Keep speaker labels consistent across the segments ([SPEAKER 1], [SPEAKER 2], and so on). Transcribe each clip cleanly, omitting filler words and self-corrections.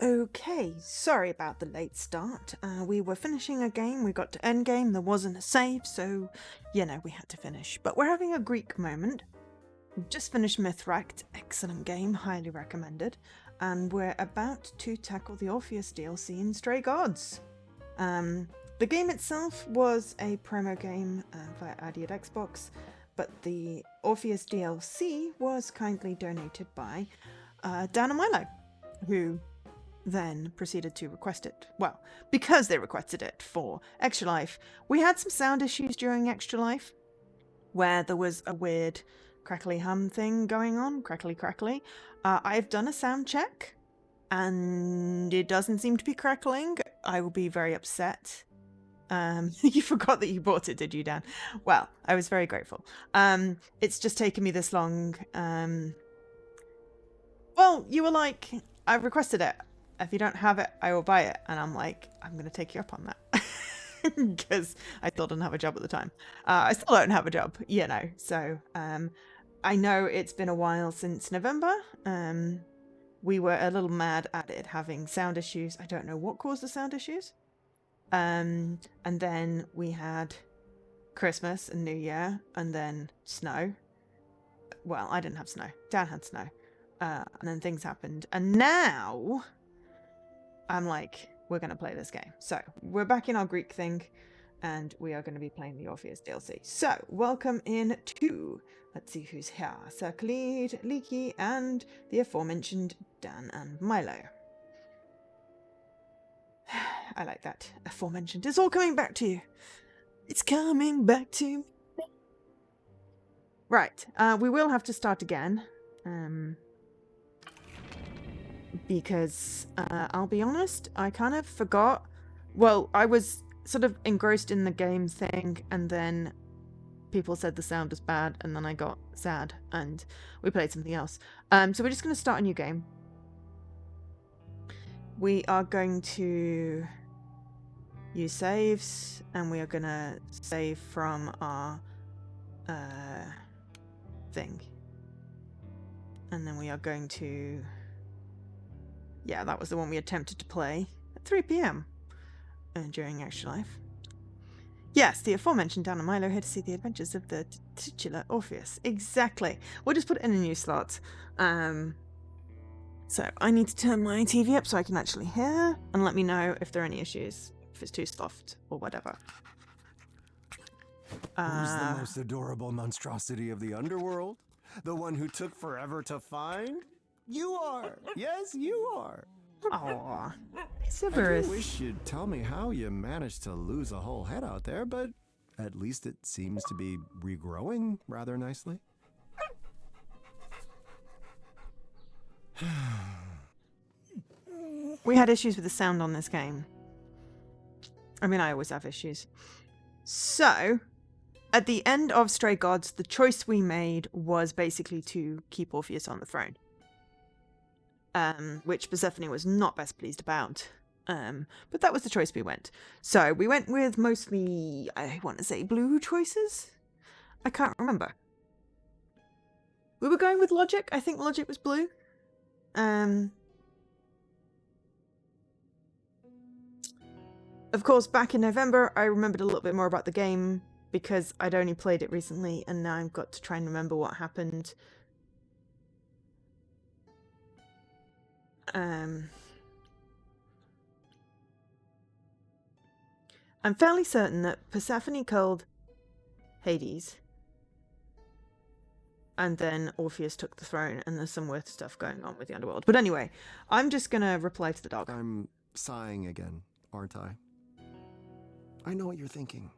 [SPEAKER 1] Okay, sorry about the late start. We were finishing a game, we got to endgame, there wasn't a save, so, we had to finish. But we're having a Greek moment. We've just finished Mythract, excellent game, highly recommended. And we're about to tackle the Orpheus DLC in Stray Gods. The game itself was a promo game via Ideate Xbox, but the Orpheus DLC was kindly donated by Dan and Milo, who then proceeded to request it. Well, because they requested it for Extra Life. We had some sound issues during Extra Life where there was a weird crackly hum thing going on, crackly. I've done a sound check and it doesn't seem to be crackling. I will be very upset. You forgot that you bought it, did you, Dan? Well, I was very grateful. It's just taken me this long. Well, you were like, I requested it. If you don't have it, I will buy it. And I'm like, I'm going to take you up on that. Because I still didn't have a job at the time. I still don't have a job, So I know it's been a while since November. We were a little mad at it having sound issues. I don't know what caused the sound issues. And then we had Christmas and New Year, and then snow. Well, I didn't have snow. Dan had snow. And then things happened. And now I'm like, we're going to play this game. So we're back in our Greek thing, and we are going to be playing the Orpheus DLC. So welcome in to, let's see who's here. Circlead, Leaky, and the aforementioned Dan and Milo. I like that. Aforementioned. It's all coming back to you. It's coming back to me. Right. We will have to start again. Because I'll be honest, I kind of forgot. Well, I was sort of engrossed in the game thing, and then people said the sound was bad, and then I got sad, and we played something else. So we're just going to start a new game. We are going to use saves, and we are going to save from our thing. And then we are going to... Yeah, that was the one we attempted to play at 3 p.m. During Extra Life. Yes, the aforementioned Dan and Milo here to see the adventures of the titular Orpheus. Exactly. We'll just put it in a new slot. So I need to turn my TV up so I can actually hear, and let me know if there are any issues, if it's too soft or whatever.
[SPEAKER 2] Who's the most adorable monstrosity of the underworld? The one who took forever to find? You are! Yes, you are!
[SPEAKER 1] Aww.
[SPEAKER 2] I do wish you'd tell me how you managed to lose a whole head out there, but at least it seems to be regrowing rather nicely.
[SPEAKER 1] We had issues with the sound on this game. I mean, I always have issues. So, at the end of Stray Gods, the choice we made was basically to keep Orpheus on the throne. Which Persephone was not best pleased about. But that was the choice we went. So we went with mostly, I want to say, blue choices? I can't remember. We were going with Logic. I think Logic was blue. Of course, back in November, I remembered a little bit more about the game because I'd only played it recently, and now I've got to try and remember what happened. I'm fairly certain that Persephone killed Hades, and then Orpheus took the throne, and there's some weird stuff going on with the underworld. But anyway, I'm just gonna reply to the dog.
[SPEAKER 2] I'm sighing again, aren't I? I know what you're thinking.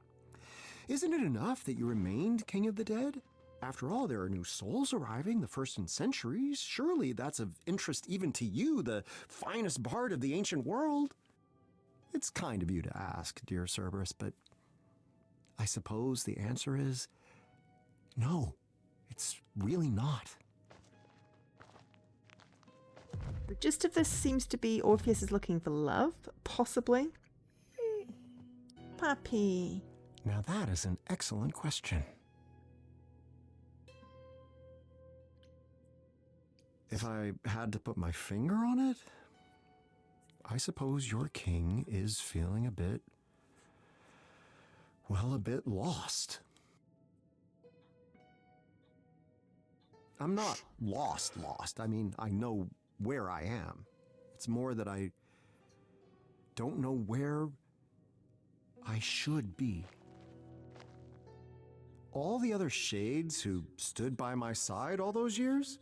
[SPEAKER 2] Isn't it enough that you remained King of the Dead? After all, there are new souls arriving, the first in centuries. Surely that's of interest even to you, the finest bard of the ancient world. It's kind of you to ask, dear Cerberus, but I suppose the answer is no, it's really not.
[SPEAKER 1] The gist of this seems to be Orpheus is looking for love, possibly. Puppy.
[SPEAKER 2] Now that is an excellent question. If I had to put my finger on it, I suppose your king is feeling a bit lost. I'm not lost. I mean, I know where I am. It's more that I don't know where I should be. All the other shades who stood by my side all those years,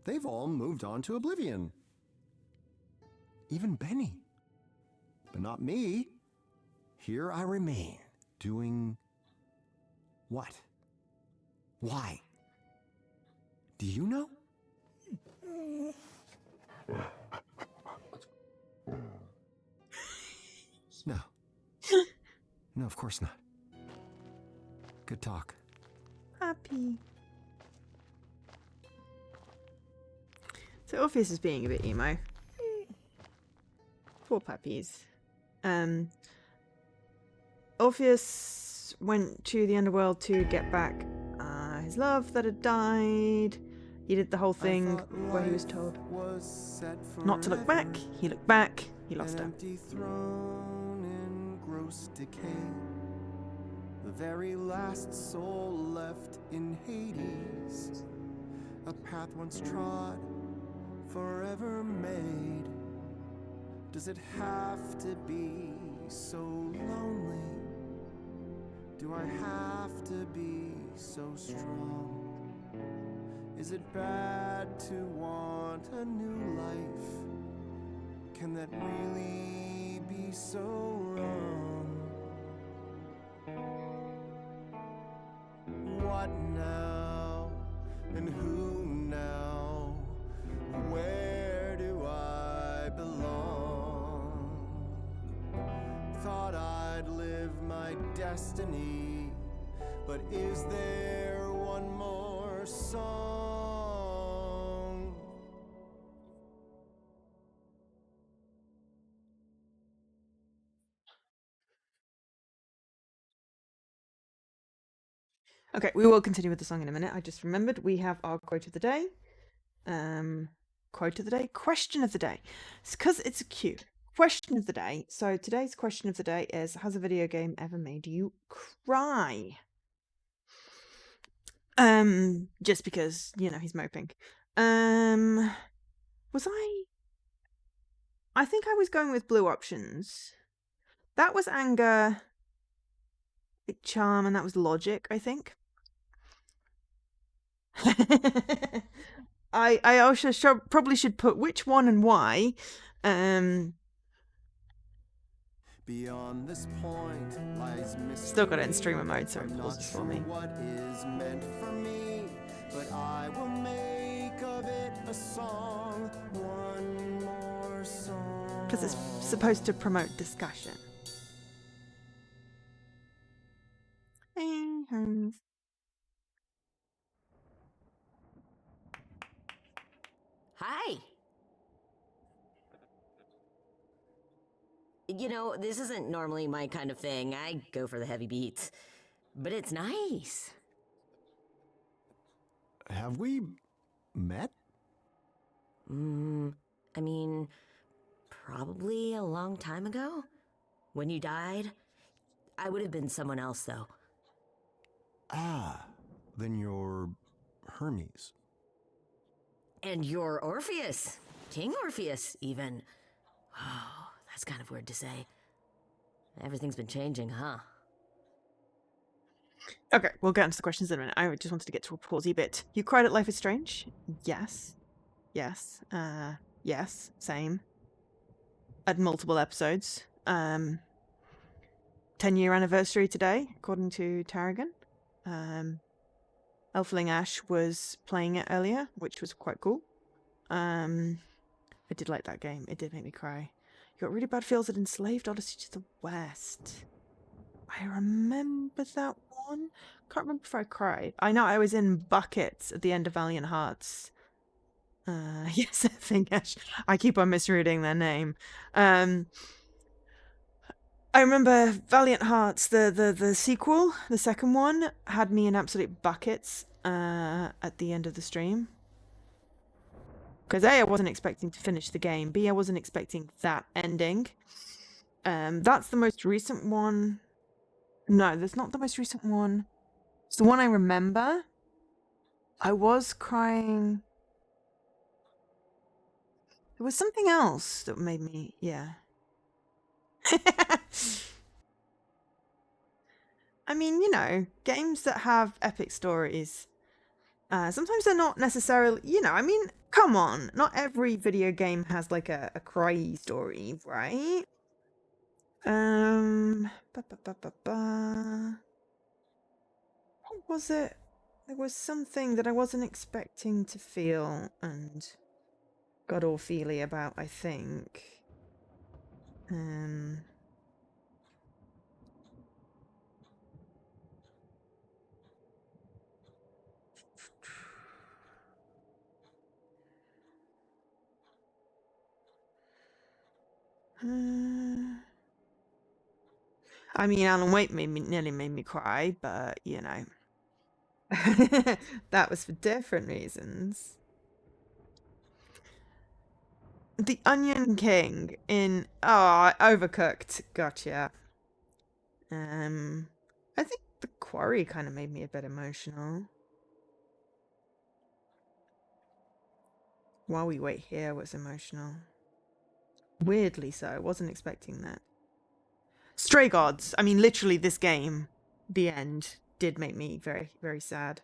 [SPEAKER 2] they've all moved on to oblivion. Even Benny. But not me. Here I remain, doing what? Why? Do you know? No. No, of course not. Good talk.
[SPEAKER 1] Happy. So Orpheus is being a bit emo. Poor puppies. Orpheus went to the underworld to get back his love that had died. He did the whole thing where he was told not to look back. He looked back. He lost her.
[SPEAKER 2] Throne in gross decay. The very last soul left in Hades. A path once trod, forever made. Does it have to be so lonely? Do I have to be so strong? Is it bad to want a new life? Can that really be so wrong? What now? And who now? Where do I belong? Thought I'd live my destiny, but is there one more song?
[SPEAKER 1] Okay, we will continue with the song in a minute. I just remembered we have our quote of the day. Quote of the day? Question of the day. It's because it's a cue. Question of the day. So today's question of the day is, has a video game ever made you cry? Just because, you know, he's moping. Was I think I was going with blue options. That was anger, charm, and that was logic, I think. I also probably should put which one and why.
[SPEAKER 2] Beyond this point lies
[SPEAKER 1] Still got it in streamer mode, so it
[SPEAKER 2] I'm
[SPEAKER 1] pauses
[SPEAKER 2] not
[SPEAKER 1] for me.
[SPEAKER 2] sure what is meant for me, but I will make of it a song, one more song.
[SPEAKER 1] Because it's supposed to promote discussion. Hey, Holmes.
[SPEAKER 3] Hi. You know, this isn't normally my kind of thing. I go for the heavy beats. But it's nice.
[SPEAKER 2] Have we met?
[SPEAKER 3] I mean, probably a long time ago. When you died. I would have been someone else, though.
[SPEAKER 2] Ah, then you're Hermes.
[SPEAKER 3] And you're Orpheus. King Orpheus, even. Oh, that's kind of weird to say. Everything's been changing, huh?
[SPEAKER 1] Okay, we'll get into the questions in a minute. I just wanted to get to a pausey bit. You cried at Life is Strange? Yes. Yes. Yes. Same. At multiple episodes. 10-year anniversary today, according to Tarragon. Elfling Ash was playing it earlier, which was quite cool. I did like that game. It did make me cry. You got really bad feels at Enslaved Odyssey to the West. I remember that one. Can't remember if I cried. I know I was in buckets at the end of Valiant Hearts. Yes, I think I keep on misreading their name. I remember Valiant Hearts, the sequel, the second one, had me in absolute buckets at the end of the stream. Because A, I wasn't expecting to finish the game. B, I wasn't expecting that ending. That's the most recent one. No, that's not the most recent one. It's the one I remember. I was crying. There was something else that made me, yeah. I mean, you know, games that have epic stories, sometimes they're not necessarily, you know, I mean, come on. Not every video game has like a cry story, right? What was it? There was something that I wasn't expecting to feel and got all feely about, I think. I mean, Alan Wake nearly made me cry, but you know, that was for different reasons. The Onion King in Overcooked. Gotcha. I think The Quarry kind of made me a bit emotional. While We Wait Here was emotional. Weirdly so. I wasn't expecting that. Stray Gods. I mean, literally, this game, the end, did make me very, very sad.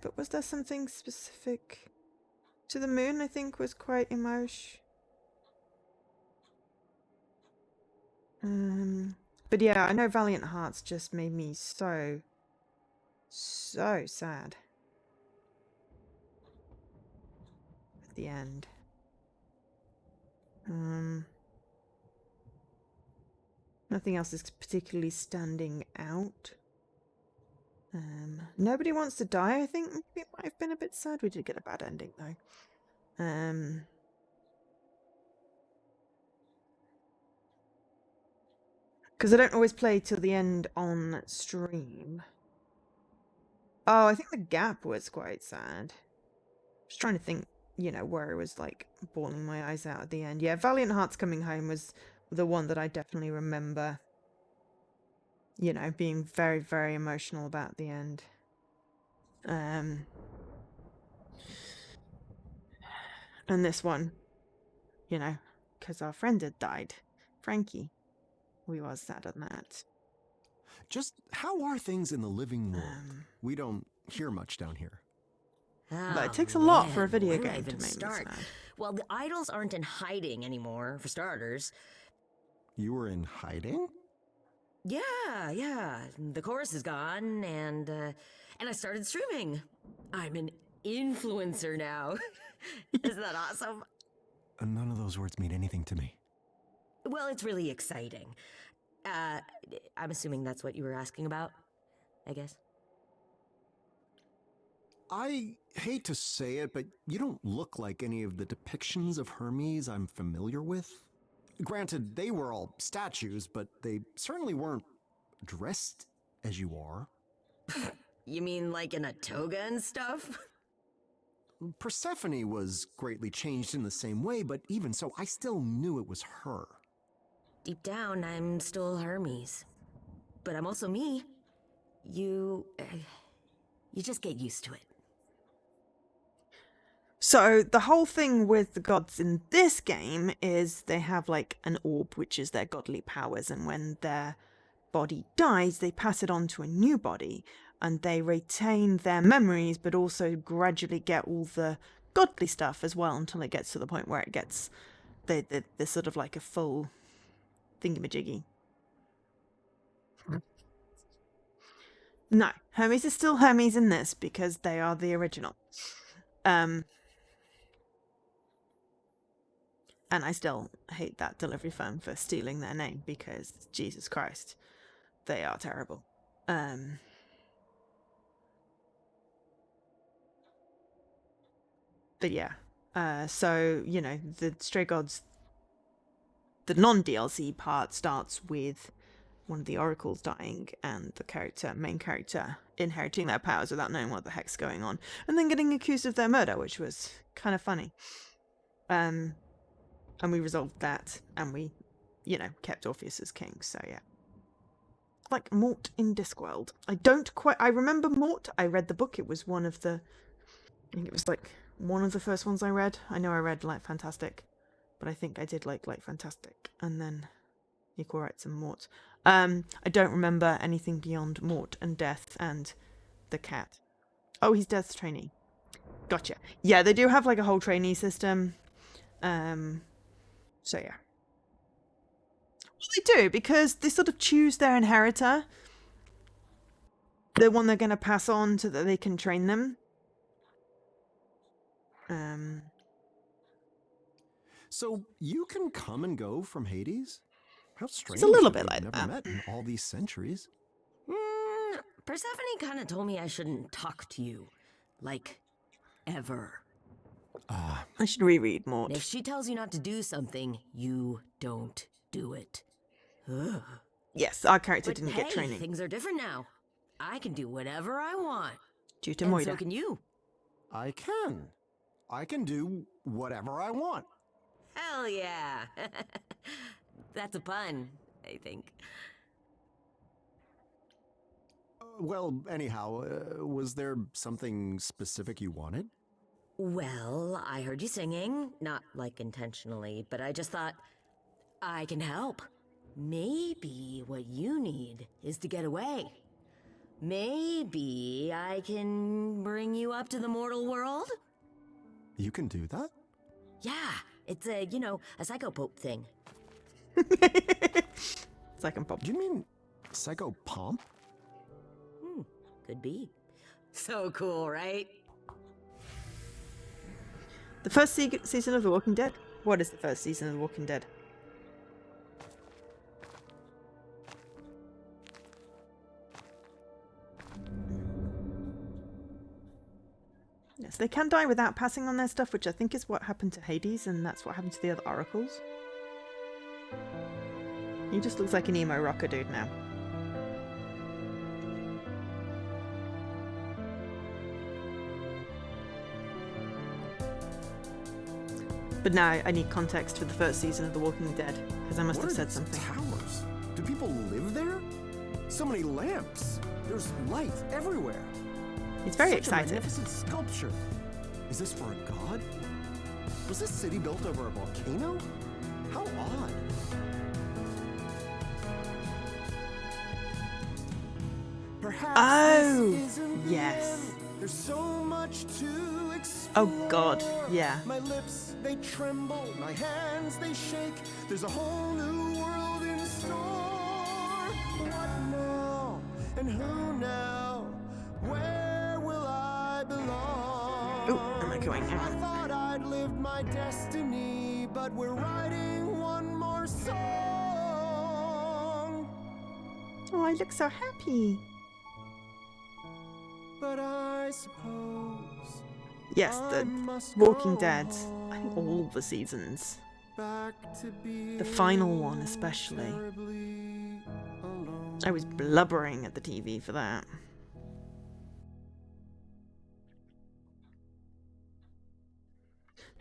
[SPEAKER 1] But was there something specific? To the Moon, I think, was quite emotional. But yeah, I know Valiant Hearts just made me so sad at the end. Nothing else is particularly standing out. Nobody Wants to Die, I think maybe it might have been a bit sad. We did get a bad ending though. Because I don't always play till the end on stream. Oh, I think The Gap was quite sad. Just trying to think, you know, where I was like bawling my eyes out at the end. Yeah, Valiant Hearts Coming Home was the one that I definitely remember, you know, being very, very emotional about the end. And this one, you know, because our friend had died. Frankie. We was sad on that.
[SPEAKER 2] Just how are things in the living world? We don't hear much down here.
[SPEAKER 1] But it takes a lot for a video
[SPEAKER 3] where do I
[SPEAKER 1] game to
[SPEAKER 3] even
[SPEAKER 1] make
[SPEAKER 3] start?
[SPEAKER 1] me sad.
[SPEAKER 3] Well, the idols aren't in hiding anymore, for starters.
[SPEAKER 2] You were in hiding?
[SPEAKER 3] Yeah. The chorus is gone, and I started streaming. I'm an influencer now. Isn't that awesome?
[SPEAKER 2] None of those words mean anything to me.
[SPEAKER 3] Well, it's really exciting. I'm assuming that's what you were asking about, I guess.
[SPEAKER 2] I hate to say it, but you don't look like any of the depictions of Hermes I'm familiar with. Granted, they were all statues, but they certainly weren't dressed as you are.
[SPEAKER 3] You mean like in a toga and stuff?
[SPEAKER 2] Persephone was greatly changed in the same way, but even so, I still knew it was her.
[SPEAKER 3] Deep down, I'm still Hermes. But I'm also me. You just get used to it.
[SPEAKER 1] So the whole thing with the gods in this game is they have like an orb, which is their godly powers, and when their body dies, they pass it on to a new body, and they retain their memories, but also gradually get all the godly stuff as well until it gets to the point where it gets they're sort of like a full thingamajiggy. No, Hermes is still Hermes in this because they are the original. And I still hate that delivery firm for stealing their name because, Jesus Christ, they are terrible. But yeah, so, you know, the Stray Gods, the non-DLC part starts with one of the oracles dying and the main character, inheriting their powers without knowing what the heck's going on, and then getting accused of their murder, which was kind of funny. And we resolved that, and we, kept Orpheus as king. So yeah, like Mort in Discworld. I remember Mort. I read the book. It was one of the first ones I read. I know I read Light Fantastic, but I think I did like Light Fantastic and then Equal Rights and Mort. I don't remember anything beyond Mort and Death and the cat. Oh, he's Death's trainee. Gotcha. Yeah, they do have like a whole trainee system. So yeah. Well, they do, because they sort of choose their inheritor. The one they're going to pass on so that they can train them.
[SPEAKER 2] So you can come and go from Hades? How strange.
[SPEAKER 1] It's a little
[SPEAKER 2] that
[SPEAKER 1] bit like
[SPEAKER 2] we've
[SPEAKER 1] that.
[SPEAKER 2] never met in all these centuries.
[SPEAKER 3] Persephone kind of told me I shouldn't talk to you. Like, ever.
[SPEAKER 1] I should reread Mort.
[SPEAKER 3] If she tells you not to do something, you don't do it. Ugh.
[SPEAKER 1] Yes, our character
[SPEAKER 3] But
[SPEAKER 1] didn't
[SPEAKER 3] hey,
[SPEAKER 1] get training.
[SPEAKER 3] Things are different now. I can do whatever I want.
[SPEAKER 1] Due to
[SPEAKER 3] And
[SPEAKER 1] Moira.
[SPEAKER 3] so can you.
[SPEAKER 2] I can do whatever I want.
[SPEAKER 3] Hell yeah. That's a pun, I think.
[SPEAKER 2] Well, anyhow, was there something specific you wanted?
[SPEAKER 3] Well, I heard you singing, not like intentionally, but I just thought, I can help. Maybe what you need is to get away. Maybe I can bring you up to the mortal world?
[SPEAKER 2] You can do that?
[SPEAKER 3] Yeah, it's a psychopope thing.
[SPEAKER 1] Second pop.
[SPEAKER 2] Do you mean Psycho Pomp?
[SPEAKER 3] Could be. So cool, right?
[SPEAKER 1] The first season of The Walking Dead? What is the first season of The Walking Dead? Yes, they can die without passing on their stuff, which I think is what happened to Hades, and that's what happened to the other oracles. He just looks like an emo rocker dude now. But now I need context for the first season of The Walking Dead, because I must have said something.
[SPEAKER 2] Towers? Do people live there? So many lamps. There's light everywhere.
[SPEAKER 1] He's very
[SPEAKER 2] Such
[SPEAKER 1] excited.
[SPEAKER 2] A magnificent sculpture. Is this for a god? Was this city built over a volcano? How odd. Perhaps
[SPEAKER 1] Oh,
[SPEAKER 2] this isn't the
[SPEAKER 1] yes.
[SPEAKER 2] end. There's so much to explore.
[SPEAKER 1] Oh God, yeah.
[SPEAKER 2] My lips, they tremble. My hands, they shake. There's a whole new world in store. What now? And who now? Where will I belong?
[SPEAKER 1] Oh, am I going
[SPEAKER 2] I
[SPEAKER 1] now?
[SPEAKER 2] thought I'd lived my destiny, but we're writing one more song.
[SPEAKER 1] Oh, I look so happy.
[SPEAKER 2] But I suppose
[SPEAKER 1] Yes,
[SPEAKER 2] I
[SPEAKER 1] the
[SPEAKER 2] must
[SPEAKER 1] Walking
[SPEAKER 2] go
[SPEAKER 1] Dead. I think
[SPEAKER 2] home,
[SPEAKER 1] all the seasons.
[SPEAKER 2] back to
[SPEAKER 1] The final one especially.
[SPEAKER 2] terribly alone.
[SPEAKER 1] I was blubbering at the TV for that.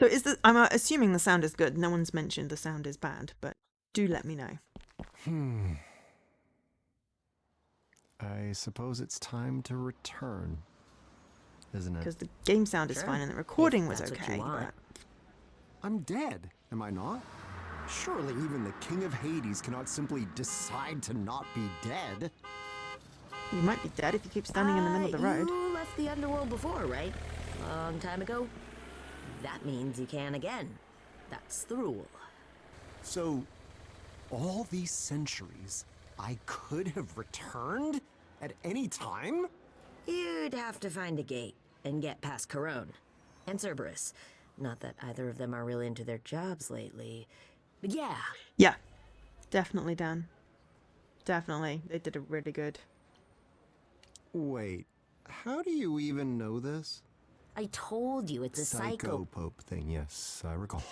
[SPEAKER 1] So I'm assuming the sound is good. No one's mentioned the sound is bad, but do let me know.
[SPEAKER 2] I suppose it's time to return, isn't it?
[SPEAKER 1] Because the game sound is
[SPEAKER 3] Sure,
[SPEAKER 1] fine and the recording
[SPEAKER 3] if
[SPEAKER 1] was
[SPEAKER 3] that's what
[SPEAKER 1] okay,
[SPEAKER 3] you want.
[SPEAKER 1] but
[SPEAKER 2] I'm dead, am I not? Surely even the King of Hades cannot simply decide to not be dead.
[SPEAKER 1] you might be dead if you keep standing in the middle of the road.
[SPEAKER 3] You left the underworld before, right? Long time ago. That means you can again. That's the rule.
[SPEAKER 2] So, all these centuries, I could have returned at any time?
[SPEAKER 3] You'd have to find a gate and get past Corone and Cerberus. Not that either of them are really into their jobs lately. But yeah,
[SPEAKER 1] Yeah, definitely, Dan. Definitely. They did a really good.
[SPEAKER 2] Wait, how do you even know this?
[SPEAKER 3] I told you it's a psycho.
[SPEAKER 2] Pope thing, yes, I recall.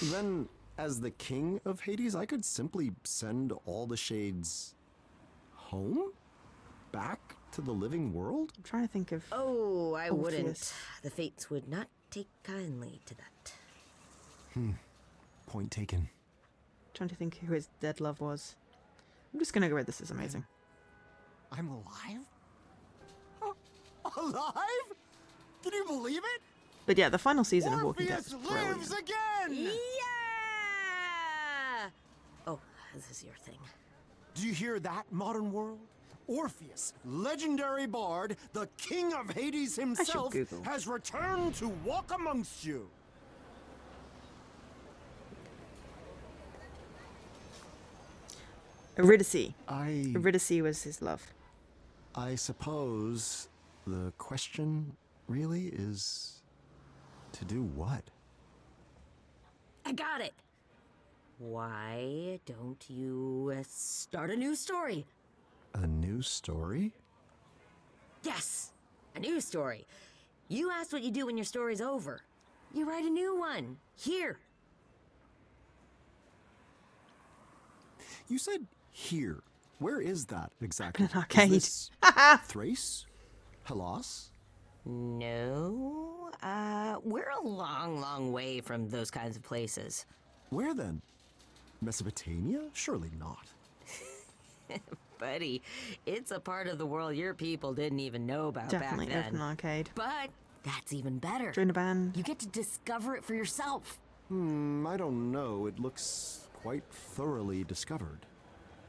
[SPEAKER 2] Then, As the king of Hades, I could simply send all the shades home? Back to the living world?
[SPEAKER 1] I'm trying to think of.
[SPEAKER 3] Oh, I wouldn't.
[SPEAKER 1] Orpheus.
[SPEAKER 3] The fates would not take kindly to that.
[SPEAKER 2] Point taken.
[SPEAKER 1] Trying to think who his dead love was. I'm just gonna go with this is amazing.
[SPEAKER 2] I'm alive? Alive? Can you believe it?
[SPEAKER 1] But yeah, the final season of Walking Dead
[SPEAKER 2] Orpheus
[SPEAKER 1] is brilliant.
[SPEAKER 2] lives again!
[SPEAKER 3] Yeah! Oh, this is your thing.
[SPEAKER 2] Do you hear that, modern world? Orpheus, legendary bard, the king of Hades himself,
[SPEAKER 1] Google.
[SPEAKER 2] has returned to walk amongst you.
[SPEAKER 1] Eurydice.
[SPEAKER 2] I
[SPEAKER 1] Eurydice was his love.
[SPEAKER 2] suppose the question really is to do what?
[SPEAKER 3] I got it. Why don't you start a new story?
[SPEAKER 2] A new story?
[SPEAKER 3] Yes, a new story. You asked what you do when your story's over. You write a new one. Here.
[SPEAKER 2] You said here. Where is that exactly?
[SPEAKER 1] An arcade.
[SPEAKER 2] Is this Thrace? Hellas?
[SPEAKER 3] No, we're a long, long way from those kinds of places.
[SPEAKER 2] Where then? Mesopotamia? Surely not.
[SPEAKER 3] Buddy, it's a part of the world your people didn't even know about
[SPEAKER 1] Definitely
[SPEAKER 3] back then.
[SPEAKER 1] open arcade.
[SPEAKER 3] But that's even better.
[SPEAKER 1] Join a band.
[SPEAKER 3] You get to discover it for yourself.
[SPEAKER 2] I don't know. It looks quite thoroughly discovered.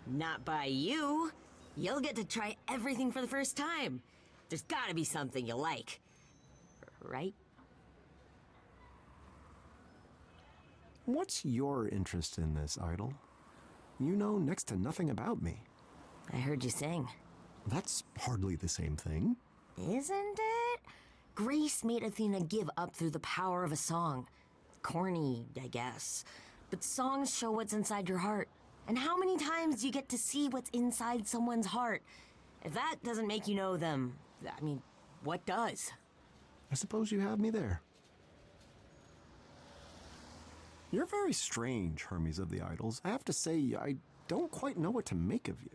[SPEAKER 3] Not by you. You'll get to try everything for the first time. There's gotta be something you like. Right?
[SPEAKER 2] What's your interest in this, Idol? You know next to nothing about me.
[SPEAKER 3] I heard you sing.
[SPEAKER 2] That's hardly the same thing.
[SPEAKER 3] Isn't it? Grace made Athena give up through the power of a song. Corny, I guess. But songs show what's inside your heart. And how many times do you get to see what's inside someone's heart? If that doesn't make you know them, I mean, what does?
[SPEAKER 2] I suppose you have me there. You're very strange, Hermes of the Idols. I have to say, I don't quite know what to make of you.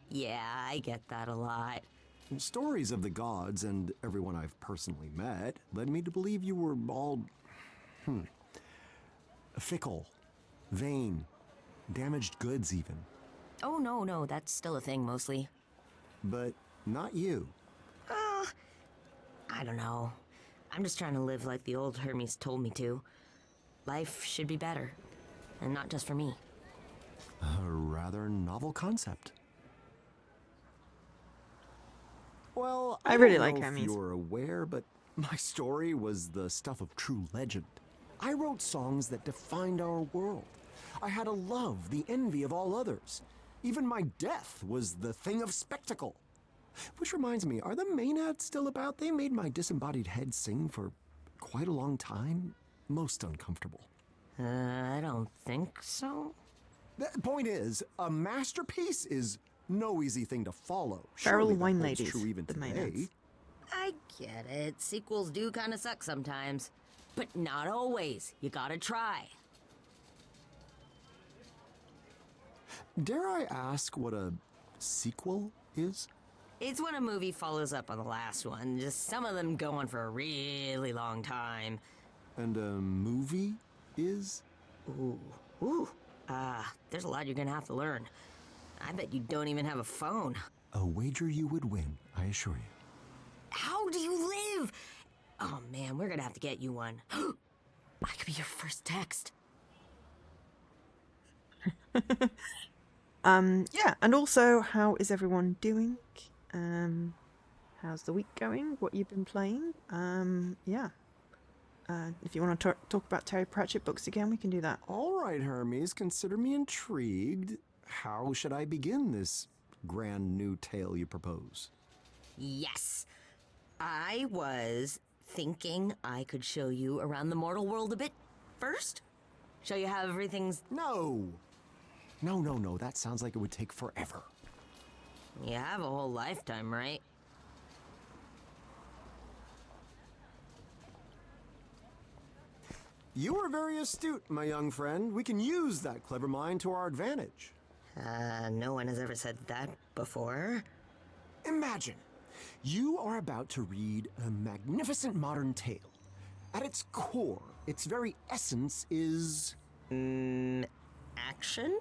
[SPEAKER 3] Yeah, I get that a lot.
[SPEAKER 2] Stories of the gods and everyone I've personally met led me to believe you were all, fickle, vain, damaged goods even.
[SPEAKER 3] Oh, no, that's still a thing mostly.
[SPEAKER 2] But not you.
[SPEAKER 3] I don't know. I'm just trying to live like the old Hermes told me to. Life should be better. And not just for me.
[SPEAKER 2] A rather novel concept. Well,
[SPEAKER 1] I really
[SPEAKER 2] don't
[SPEAKER 1] like
[SPEAKER 2] know if
[SPEAKER 1] Hermes.
[SPEAKER 2] you're aware, but my story was the stuff of true legend. I wrote songs that defined our world. I had a love, the envy of all others. Even my death was the thing of spectacle. Which reminds me, are the Maenads still about? They made my disembodied head sing for quite a long time. Most uncomfortable.
[SPEAKER 3] I don't think so.
[SPEAKER 2] The point is, a masterpiece is no easy thing to follow.
[SPEAKER 1] Feral
[SPEAKER 2] Surely that
[SPEAKER 1] wine
[SPEAKER 2] holds
[SPEAKER 1] ladies,
[SPEAKER 2] true even
[SPEAKER 1] the
[SPEAKER 2] today.
[SPEAKER 1] Maenads.
[SPEAKER 3] I get it. Sequels do kind of suck sometimes. But not always. You gotta try.
[SPEAKER 2] Dare I ask what a sequel is?
[SPEAKER 3] It's when a movie follows up on the last one. Just some of them go on for a really long time.
[SPEAKER 2] And a movie is?
[SPEAKER 3] Ooh. There's a lot you're gonna have to learn. I bet you don't even have a phone.
[SPEAKER 2] A wager you would win, I assure you.
[SPEAKER 3] How do you live? Oh man, we're gonna have to get you one. I could be your first text.
[SPEAKER 1] Yeah, and also, how is everyone doing? How's the week going? What you've been playing? Yeah. If you want to talk about Terry Pratchett books again, we can do that.
[SPEAKER 2] All right, Hermes, consider me intrigued. How should I begin this grand new tale you propose?
[SPEAKER 3] Yes. I was thinking I could show you around the mortal world a bit first. Show you how everything's...
[SPEAKER 2] No! No, that sounds like it would take forever.
[SPEAKER 3] You have a whole lifetime, right?
[SPEAKER 2] You are very astute, my young friend. We can use that clever mind to our advantage.
[SPEAKER 3] No one has ever said that before.
[SPEAKER 2] Imagine, you are about to read a magnificent modern tale. At its core, its very essence is...
[SPEAKER 3] Action?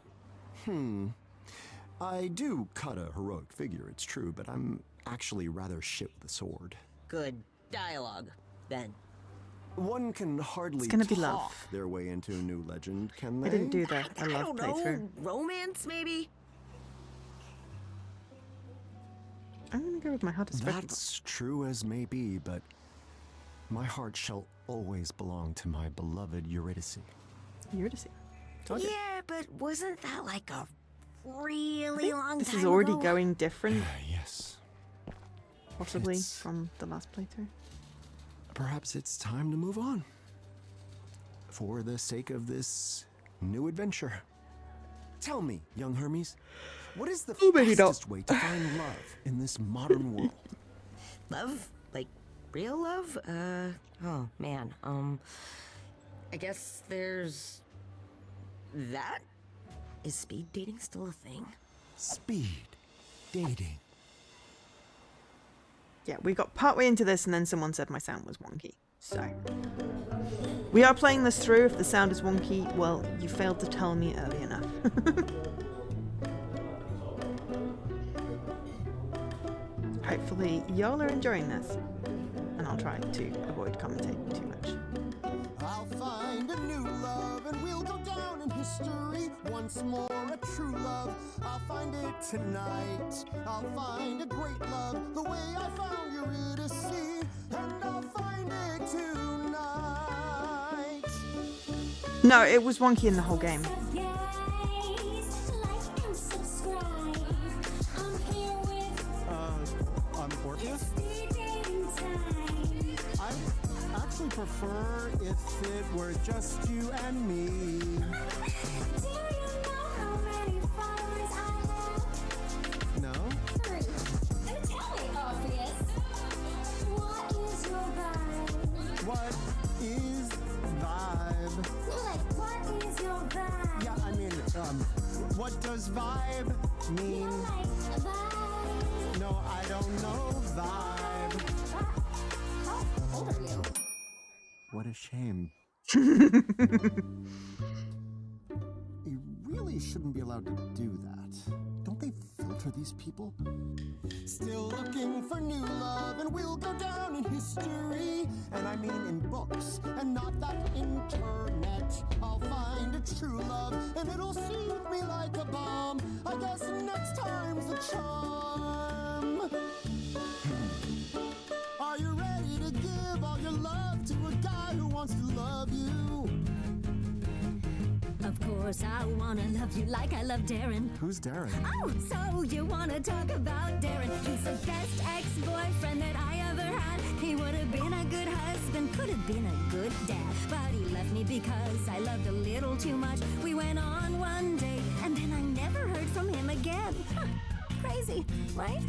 [SPEAKER 2] I do cut a heroic figure, it's true, but I'm actually rather shit with a sword.
[SPEAKER 3] Good dialogue, then.
[SPEAKER 2] One can hardly
[SPEAKER 1] gonna be
[SPEAKER 2] talk
[SPEAKER 1] love.
[SPEAKER 2] their way into a new legend, can they?
[SPEAKER 1] I didn't do the
[SPEAKER 3] I
[SPEAKER 1] love
[SPEAKER 3] don't know,
[SPEAKER 1] playthrough.
[SPEAKER 3] romance maybe?
[SPEAKER 1] I'm gonna go with my heart is broken.
[SPEAKER 2] That's true as may be, but my heart shall always belong to my beloved Eurydice.
[SPEAKER 1] Eurydice. Told you.
[SPEAKER 3] Yeah, but wasn't that like a really long
[SPEAKER 1] This
[SPEAKER 3] time
[SPEAKER 1] is already
[SPEAKER 3] ago?
[SPEAKER 1] going different,
[SPEAKER 2] Yes.
[SPEAKER 1] possibly,
[SPEAKER 2] It's-
[SPEAKER 1] from the last playthrough.
[SPEAKER 2] Perhaps it's time to move on. For the sake of this new adventure. Tell me, young Hermes, what is the
[SPEAKER 1] maybe not.
[SPEAKER 2] fastest way to find love in this modern world?
[SPEAKER 3] Love? Like, real love? Oh, man. I guess there's... that? Is speed dating still a thing?
[SPEAKER 2] Speed dating.
[SPEAKER 1] Yeah, we got partway into this and then someone said my sound was wonky. So, we are playing this through. If the sound is wonky, well, you failed to tell me early enough. Hopefully, y'all are enjoying this. And I'll try to avoid commentating too much.
[SPEAKER 2] I'll find a new love and we'll go down in history. Once more a true love. I'll find it tonight. I'll find a great love the way I found Eurydice. And I'll find it tonight.
[SPEAKER 1] No, it was wonky in the whole game.
[SPEAKER 2] I'm Orpheus. I actually prefer if it were just you and me. No? What is vibe? Yeah, I mean, what does vibe mean? No, I don't know vibe.
[SPEAKER 4] How old are you?
[SPEAKER 2] What a shame. You really shouldn't be allowed to do that. Don't they filter these people? Still looking for new love, and we'll go down in history. And I mean in books, and not that internet. I'll find a true love, and it'll soothe me like a balm. I guess next time's the charm. Are you ready to give all your love to a guy who wants to love you?
[SPEAKER 4] Of course, I wanna love you like I love Darren.
[SPEAKER 2] Who's Darren?
[SPEAKER 4] Oh, so you wanna talk about Darren? He's the best ex-boyfriend that I ever had. He would have been a good husband, could have been a good dad. But he left me because I loved a little too much. We went on one date, and then I never heard from him again. Huh, crazy, right?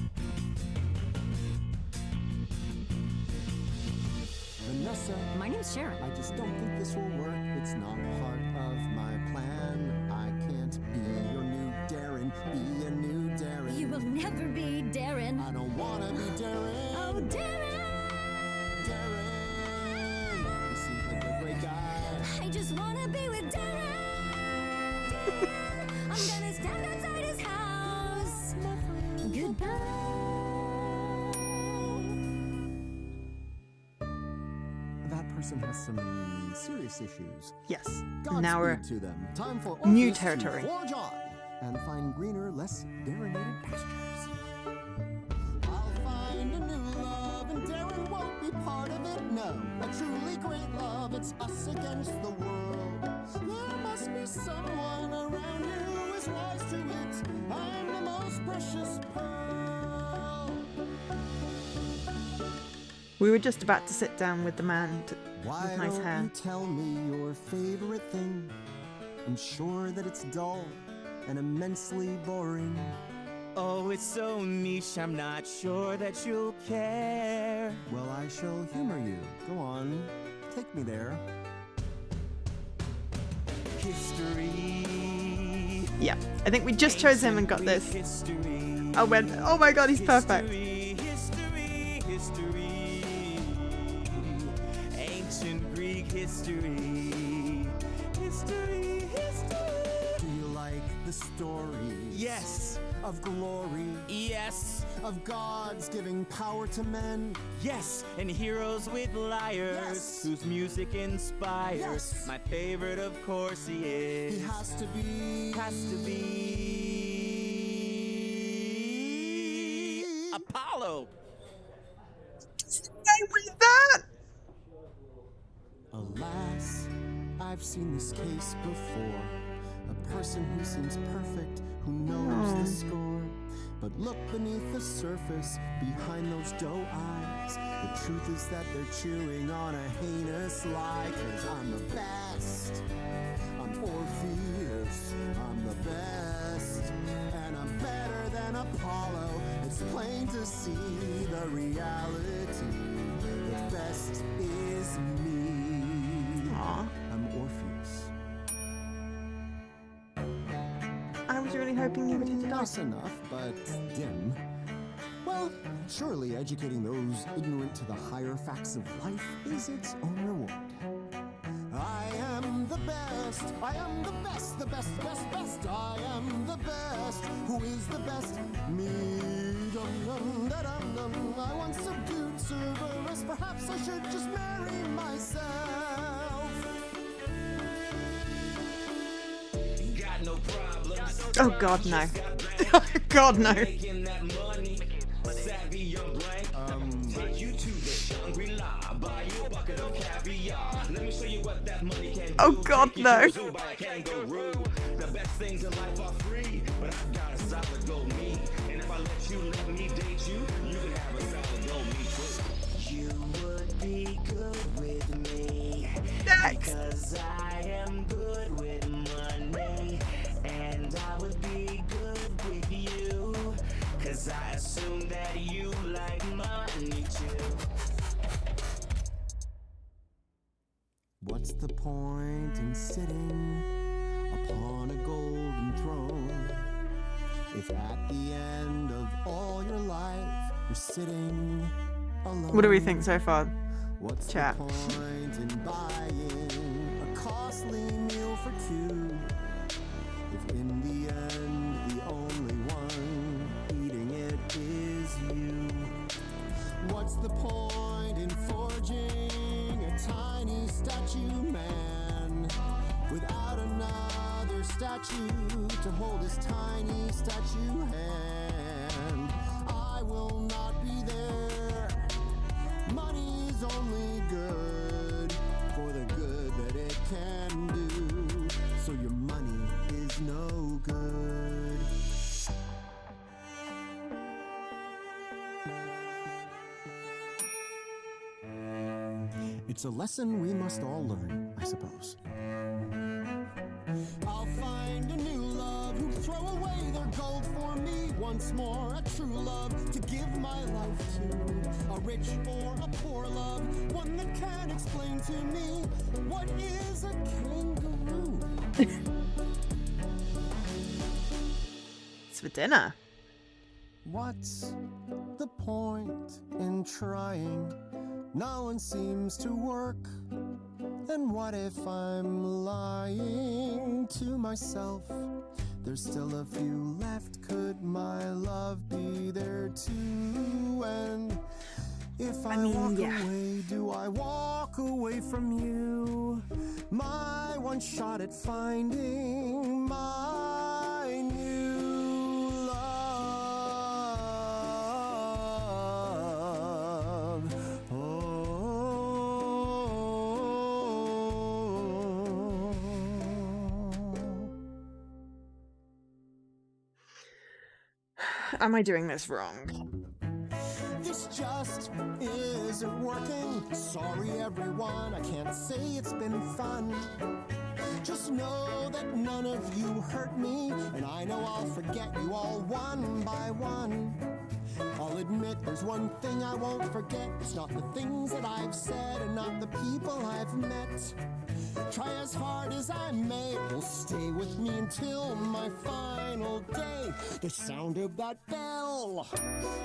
[SPEAKER 2] Vanessa.
[SPEAKER 4] My name's Sharon.
[SPEAKER 2] I just don't think this will work. It's not part of my plan. I can't be your new Darren. Be a new Darren.
[SPEAKER 4] You will never be Darren.
[SPEAKER 2] I don't wanna be Darren.
[SPEAKER 4] Oh, Darren!
[SPEAKER 2] Darren. He seems like a great guy.
[SPEAKER 4] I just wanna be with Darren. I'm gonna stand outside his house. Goodbye.
[SPEAKER 2] That person has some serious issues.
[SPEAKER 1] Yes.
[SPEAKER 2] Godspeed
[SPEAKER 1] Now we're
[SPEAKER 2] to them. Time for
[SPEAKER 1] new
[SPEAKER 2] Orpheus
[SPEAKER 1] territory.
[SPEAKER 2] to forge on and find greener, less Darrenated pastures. I'll find a new love, and Darren won't be part of it. No, a truly great love. It's us against the world. There must be someone around here who is wise to it. I'm the most precious pearl.
[SPEAKER 1] We were just about to sit down with the man
[SPEAKER 2] Why
[SPEAKER 1] with nice
[SPEAKER 2] don't
[SPEAKER 1] hair.
[SPEAKER 2] you tell me your favorite thing? I'm sure that it's dull and immensely boring.
[SPEAKER 5] Oh, it's so niche, I'm not sure that you'll care.
[SPEAKER 2] Well, I shall humor you. Go on, take me there.
[SPEAKER 5] history.
[SPEAKER 1] Yeah, I think we just chose him and got this.
[SPEAKER 5] History.
[SPEAKER 1] Oh my god, he's perfect.
[SPEAKER 5] History, history. Ancient Greek history. History, history.
[SPEAKER 2] Do you like the stories?
[SPEAKER 5] Yes,
[SPEAKER 2] Of glory,
[SPEAKER 5] yes,
[SPEAKER 2] of gods giving power to men.
[SPEAKER 5] yes. And heroes with lyres,
[SPEAKER 2] Yes.
[SPEAKER 5] whose music inspires.
[SPEAKER 2] Yes.
[SPEAKER 5] My favorite, of course, he is.
[SPEAKER 2] He has to be.
[SPEAKER 5] Apollo.
[SPEAKER 1] Hey, with that?
[SPEAKER 2] Alas, I've seen this case before. A person who seems perfect, who knows the score. But look beneath the surface, behind those doe eyes. The truth is that they're chewing on a heinous lie. 'Cause I'm the best. I'm Orpheus. I'm the best. And I'm better than Apollo. It's plain to see the reality. The best is me.
[SPEAKER 1] Aw.
[SPEAKER 2] I'm Orpheus.
[SPEAKER 1] I was really hoping you would hit it off.
[SPEAKER 2] Nice enough, but dim. Well, surely educating those ignorant to the higher facts of life is its own reward. I am the best. I am the best. The best, best, best. I am the best. Who is the best? Me. Dum, dum, da, dum, dum. I once subdued Cerberus. Perhaps I should just marry myself.
[SPEAKER 5] Got no problems.
[SPEAKER 1] Oh god, no. God, no.
[SPEAKER 5] Making that money. Savvy young blank. Take you to the Shangri-La. Buy you a bucket of caviar. Let me show you what that money can do.
[SPEAKER 1] Oh god,
[SPEAKER 5] Take you
[SPEAKER 1] no.
[SPEAKER 5] to the zoo, buy a kangaroo. The best things in life are free, but I've got a solid gold me. And if I let me date you, you can have a solid gold me too. You would be good with me.
[SPEAKER 1] Next.
[SPEAKER 5] Because I am good with money. And I would be good with you. Cause I assume that you like money too.
[SPEAKER 2] What's the point in sitting upon a golden throne if at the end of all your life you're sitting alone?
[SPEAKER 1] What do we think so far?
[SPEAKER 2] What's
[SPEAKER 1] Chat.
[SPEAKER 2] the point in buying a costly meal for two if in the end the only one eating it is you? What's the point in forging a tiny statue man without another statue to hold his tiny statue hand? I will not be there. Money's only good for the good that it can do. So your money is no good. It's a lesson we must all learn, I suppose. I'll find a new love who'll throw away their gold for me once more. A true love to give my life to. A rich or a poor love, one that can explain to me what is a kangaroo.
[SPEAKER 1] It's for dinner.
[SPEAKER 2] What's the point in trying? No one seems to work. And what if I'm lying to myself? There's still a few left. Could my love be there too? And if I
[SPEAKER 1] mean,
[SPEAKER 2] walk
[SPEAKER 1] yeah.
[SPEAKER 2] away, do I walk away from you? My one shot at finding my new love.
[SPEAKER 1] Am I doing this wrong?
[SPEAKER 2] This just isn't working. Sorry, everyone, I can't say it's been fun. Just know that none of you hurt me, and I know I'll forget you all one by one. I'll I'll admit there's one thing I won't forget. It's not the things that I've said and not the people I've met. Try as hard as I may, it will stay with me until my final day. The sound of that bell,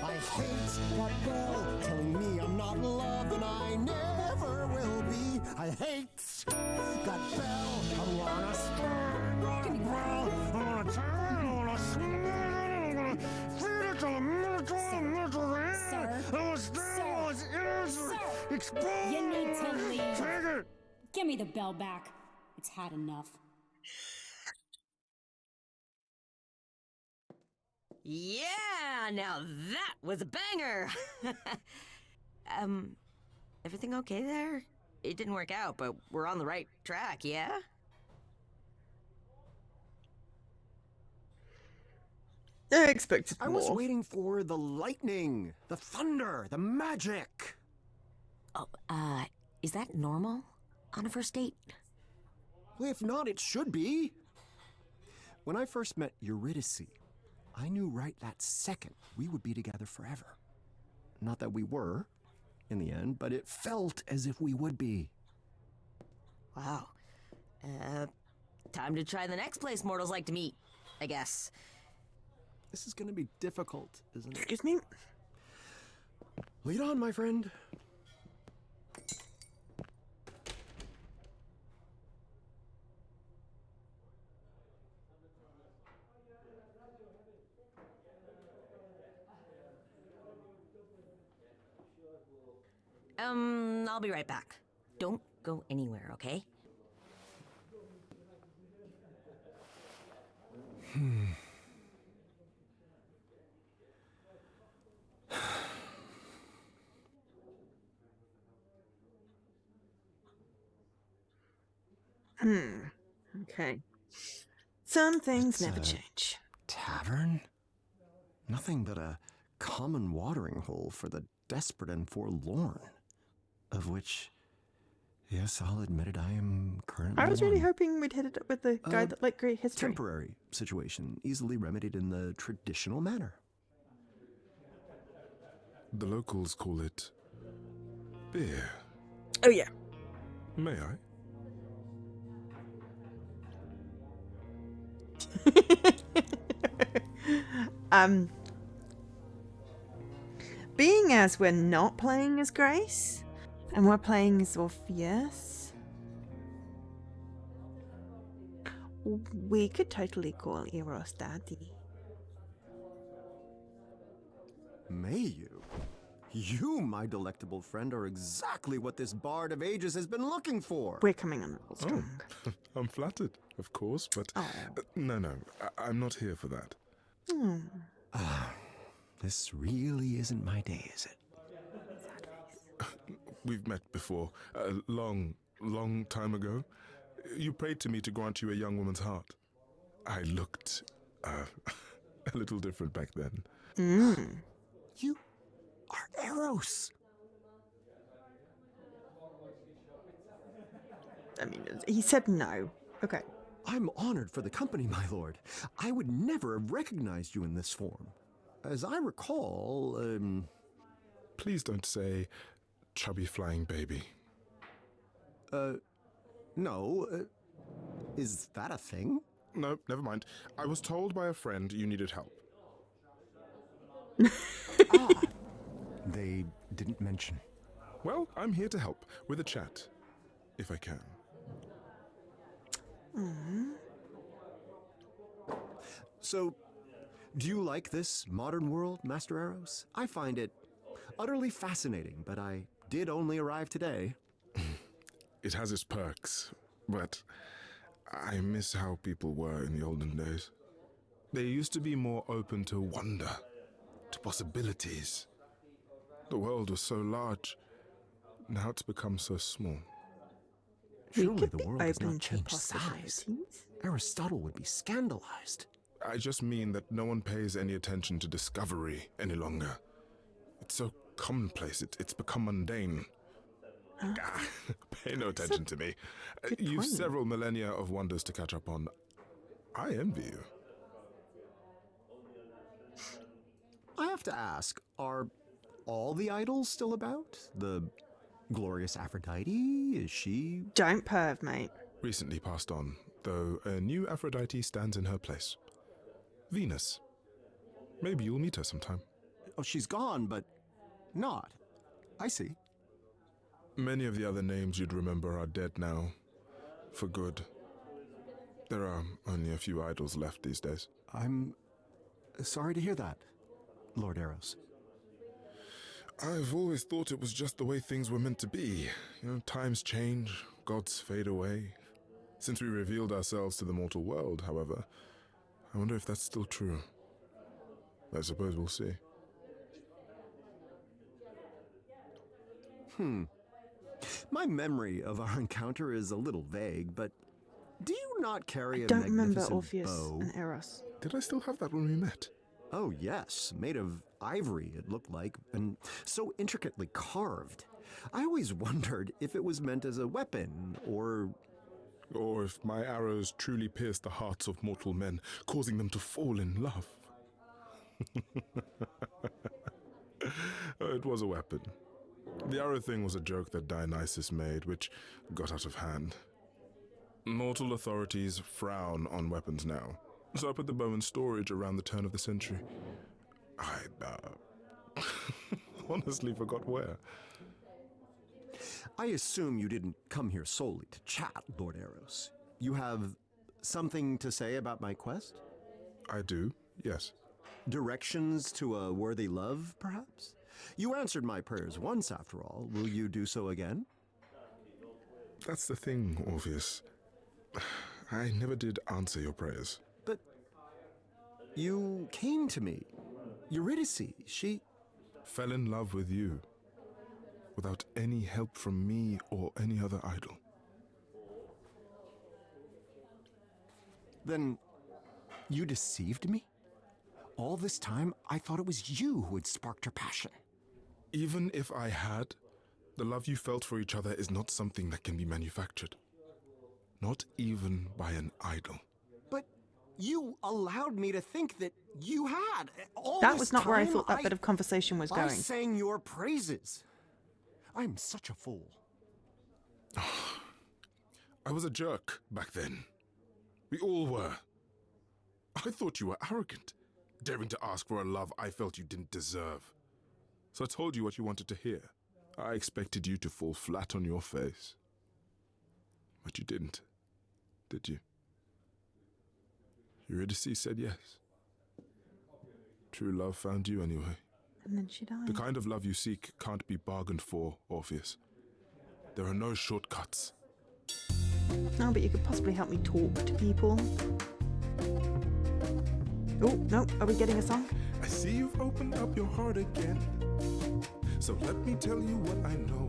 [SPEAKER 2] I hate that bell, telling me I'm not loved and I never will be. I hate that bell. I wanna scream that bell. I wanna turn, I wanna scream, I wanna feed it to the military.
[SPEAKER 6] You need to leave.
[SPEAKER 2] Take it.
[SPEAKER 6] Give me the bell back. It's had enough.
[SPEAKER 3] Yeah, now that was a banger. Everything okay there? It didn't work out, but we're on the right track, yeah?
[SPEAKER 1] I expected
[SPEAKER 2] I
[SPEAKER 1] more.
[SPEAKER 2] was waiting for the lightning, the thunder, the magic.
[SPEAKER 3] Oh, is that normal on a first date?
[SPEAKER 2] If not, it should be. When I first met Eurydice, I knew right that second we would be together forever. Not that we were, in the end, but it felt as if we would be.
[SPEAKER 3] Wow. Time to try the next place mortals like to meet, I guess.
[SPEAKER 2] This is gonna be difficult, isn't it?
[SPEAKER 1] Excuse me?
[SPEAKER 2] Lead on, my friend.
[SPEAKER 3] I'll be right back. Don't go anywhere, okay?
[SPEAKER 1] Okay. Some things
[SPEAKER 2] It's
[SPEAKER 1] never
[SPEAKER 2] a
[SPEAKER 1] change.
[SPEAKER 2] Tavern? Nothing but a common watering hole for the desperate and forlorn. Of which, yes, I'll admit it, I am currently
[SPEAKER 1] I was really
[SPEAKER 2] one.
[SPEAKER 1] hoping we'd hit it up with the guy that liked great history.
[SPEAKER 2] Temporary situation, easily remedied in the traditional manner.
[SPEAKER 7] The locals call it beer.
[SPEAKER 1] Oh, yeah.
[SPEAKER 7] May I?
[SPEAKER 1] Being as we're not playing as Grace, and we're playing as Orpheus, we could totally call Eros Daddy.
[SPEAKER 2] May you? You, my delectable friend, are exactly what this bard of ages has been looking for.
[SPEAKER 1] We're coming on a little strong.
[SPEAKER 7] I'm flattered, of course, but no, I'm not here for that.
[SPEAKER 2] This really isn't my day, is it?
[SPEAKER 7] We've met before, a long time ago. You prayed to me to grant you a young woman's heart. I looked a little different back then.
[SPEAKER 2] You are Eros.
[SPEAKER 1] I mean, he said no. Okay.
[SPEAKER 2] I'm honored for the company, my lord. I would never have recognized you in this form. As I recall,
[SPEAKER 7] Please don't say chubby flying baby.
[SPEAKER 2] no. Is that a thing?
[SPEAKER 7] No, never mind. I was told by a friend you needed help.
[SPEAKER 2] They didn't mention.
[SPEAKER 7] Well, I'm here to help with a chat, if I can.
[SPEAKER 2] So, do you like this modern world, Master Eros? I find it utterly fascinating, but I did only arrive today.
[SPEAKER 7] It has its perks, but I miss how people were in the olden days. They used to be more open to wonder, to possibilities. The world was so large, now it's become so small.
[SPEAKER 2] Surely
[SPEAKER 1] could
[SPEAKER 2] the
[SPEAKER 1] be
[SPEAKER 2] world has
[SPEAKER 1] open
[SPEAKER 2] not
[SPEAKER 1] to
[SPEAKER 2] changed size.
[SPEAKER 1] possibilities.
[SPEAKER 2] Aristotle would be scandalized.
[SPEAKER 7] I just mean that no one pays any attention to discovery any longer. It's so commonplace, it's become mundane. Pay no attention to me. You've
[SPEAKER 1] point.
[SPEAKER 7] several millennia of wonders to catch up on. I envy you.
[SPEAKER 2] I have to ask, are all the idols still about? The glorious Aphrodite? Is she...
[SPEAKER 1] Don't perv, mate.
[SPEAKER 7] Recently passed on, though a new Aphrodite stands in her place. Venus. Maybe you'll meet her sometime.
[SPEAKER 2] Oh, she's gone, but not. I see.
[SPEAKER 7] Many of the other names you'd remember are dead now. For good. There are only a few idols left these days.
[SPEAKER 2] I'm sorry to hear that, Lord Eros.
[SPEAKER 7] I've always thought it was just the way things were meant to be. Times change, gods fade away. Since we revealed ourselves to the mortal world, however, I wonder if that's still true. I suppose we'll see.
[SPEAKER 2] My memory of our encounter is a little vague, but do you not carry
[SPEAKER 1] I
[SPEAKER 2] a
[SPEAKER 1] don't remember
[SPEAKER 2] magnificent
[SPEAKER 1] Orpheus
[SPEAKER 2] bow?
[SPEAKER 1] and Eros.
[SPEAKER 7] Did I still have that when we met?
[SPEAKER 2] Oh, yes. Made of ivory, it looked like, and so intricately carved. I always wondered if it was meant as a weapon, or
[SPEAKER 7] if my arrows truly pierced the hearts of mortal men, causing them to fall in love. It was a weapon. The arrow thing was a joke that Dionysus made, which got out of hand. Mortal authorities frown on weapons now, so I put the bow in storage around the turn of the century. I honestly forgot where.
[SPEAKER 2] I assume you didn't come here solely to chat, Lord Eros. You have something to say about my quest?
[SPEAKER 7] I do, yes.
[SPEAKER 2] Directions to a worthy love, perhaps? You answered my prayers once, after all. Will you do so again?
[SPEAKER 7] That's the thing, Orpheus. I never did answer your prayers.
[SPEAKER 2] But you came to me. Eurydice, she...
[SPEAKER 7] Fell in love with you, without any help from me or any other idol.
[SPEAKER 2] Then you deceived me? All this time, I thought it was you who had sparked her passion.
[SPEAKER 7] Even if I had, the love you felt for each other is not something that can be manufactured. Not even by an idol.
[SPEAKER 2] But you allowed me to think that you had. All
[SPEAKER 1] That
[SPEAKER 2] this
[SPEAKER 1] was not where I
[SPEAKER 2] time,
[SPEAKER 1] thought that bit of conversation was
[SPEAKER 2] I
[SPEAKER 1] going.
[SPEAKER 2] sang your praises. I'm such a fool.
[SPEAKER 7] I was a jerk back then. We all were. I thought you were arrogant, daring to ask for a love I felt you didn't deserve. So I told you what you wanted to hear. I expected you to fall flat on your face. But you didn't, did you? Eurydice said yes. True love found you anyway.
[SPEAKER 1] And then she died.
[SPEAKER 7] The kind of love you seek can't be bargained for, Orpheus. There are no shortcuts.
[SPEAKER 1] No, but you could possibly help me talk to people. Oh, no, are we getting a song?
[SPEAKER 7] I see you've opened up your heart again. So let me tell you what I know.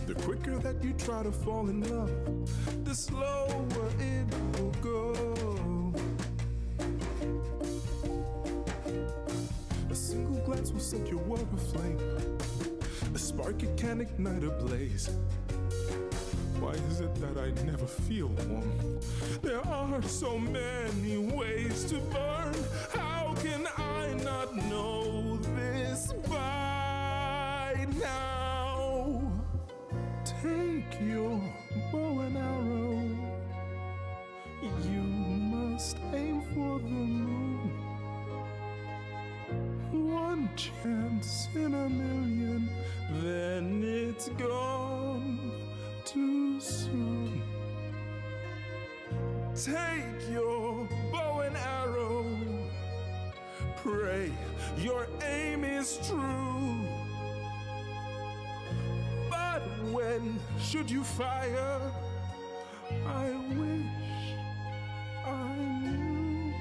[SPEAKER 7] The quicker that you try to fall in love, the slower it will go. A single glance will set your world aflame. A spark it can ignite a blaze. Why is it that I never feel warm? There are so many ways to burn. How can I not know this by now? Take your bow and arrow. You must aim for the moon. One chance in a million, then it's gone too soon. Take your bow and arrow. Pray your aim is true. But when should you fire? I wish I knew.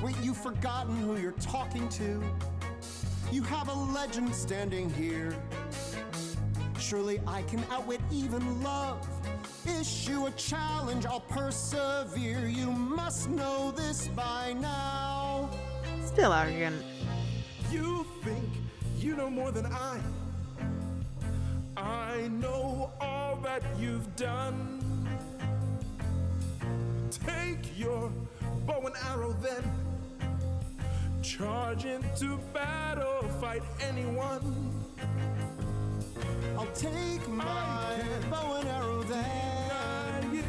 [SPEAKER 2] Wait, you've forgotten who you're talking to? You have a legend standing here. Surely I can outwit even love. Issue a challenge, I'll persevere. You must know this by now.
[SPEAKER 1] Still arrogant.
[SPEAKER 7] You think you know more than I. I know all that you've done. take your bow and arrow then. Charge into battle, fight anyone.
[SPEAKER 2] I'll take my bow and arrow then.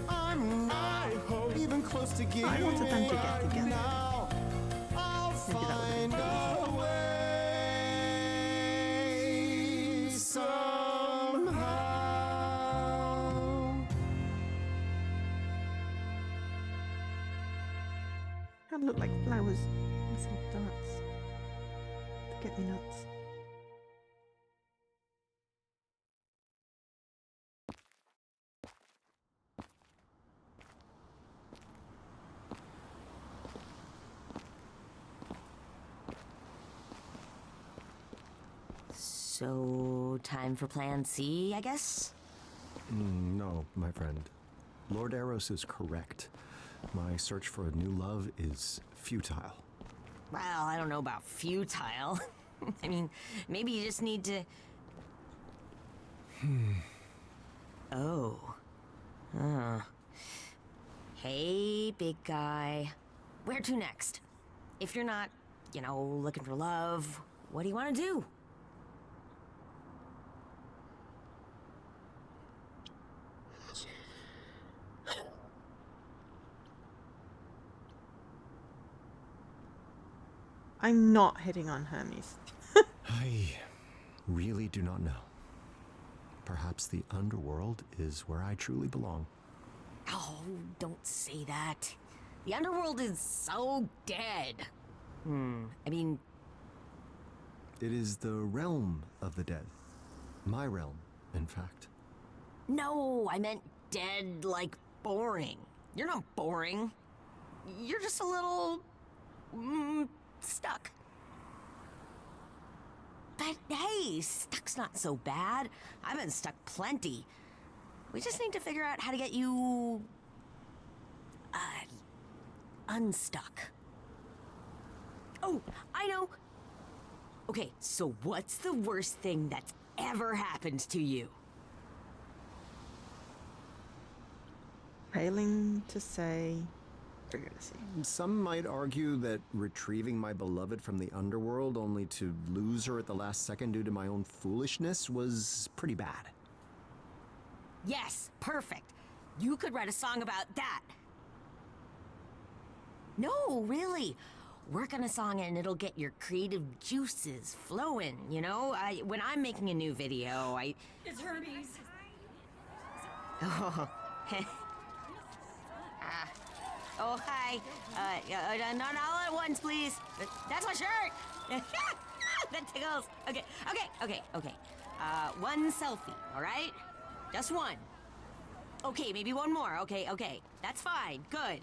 [SPEAKER 2] I'm not even close to giving
[SPEAKER 1] I wanted them to get together.
[SPEAKER 2] now. I'll
[SPEAKER 1] Maybe that would've been
[SPEAKER 2] find a way somehow.
[SPEAKER 1] That look like flowers instead of darts. Forget me nots.
[SPEAKER 3] So, time for plan C, I guess?
[SPEAKER 2] No, my friend. Lord Eros is correct. My search for a new love is futile.
[SPEAKER 3] Well, I don't know about futile. I mean, maybe you just need to... Oh. Hey, big guy. Where to next? If you're not, looking for love, what do you want to do?
[SPEAKER 1] I'm not hitting on Hermes.
[SPEAKER 2] I really do not know. Perhaps the underworld is where I truly belong.
[SPEAKER 3] Oh, don't say that. The underworld is so dead. I mean...
[SPEAKER 2] It is the realm of the dead. My realm, in fact.
[SPEAKER 3] No, I meant dead like boring. You're not boring. You're just a little... stuck. But hey, stuck's not so bad. I've been stuck plenty. We just need to figure out how to get you... unstuck. Oh, I know. Okay, so what's the worst thing that's ever happened to you?
[SPEAKER 1] Failing to say... Forgetting.
[SPEAKER 2] Some might argue that retrieving my beloved from the underworld only to lose her at the last second due to my own foolishness was pretty bad.
[SPEAKER 3] Yes, perfect. You could write a song about that. No, really. Work on a song and it'll get your creative juices flowing, when I'm making a new video,
[SPEAKER 6] It's Hermes.
[SPEAKER 3] Oh, oh, hi. Not all at once, please. That's my shirt. That tickles. Okay. One selfie, all right? Just one. Okay, maybe one more. Okay. That's fine. Good.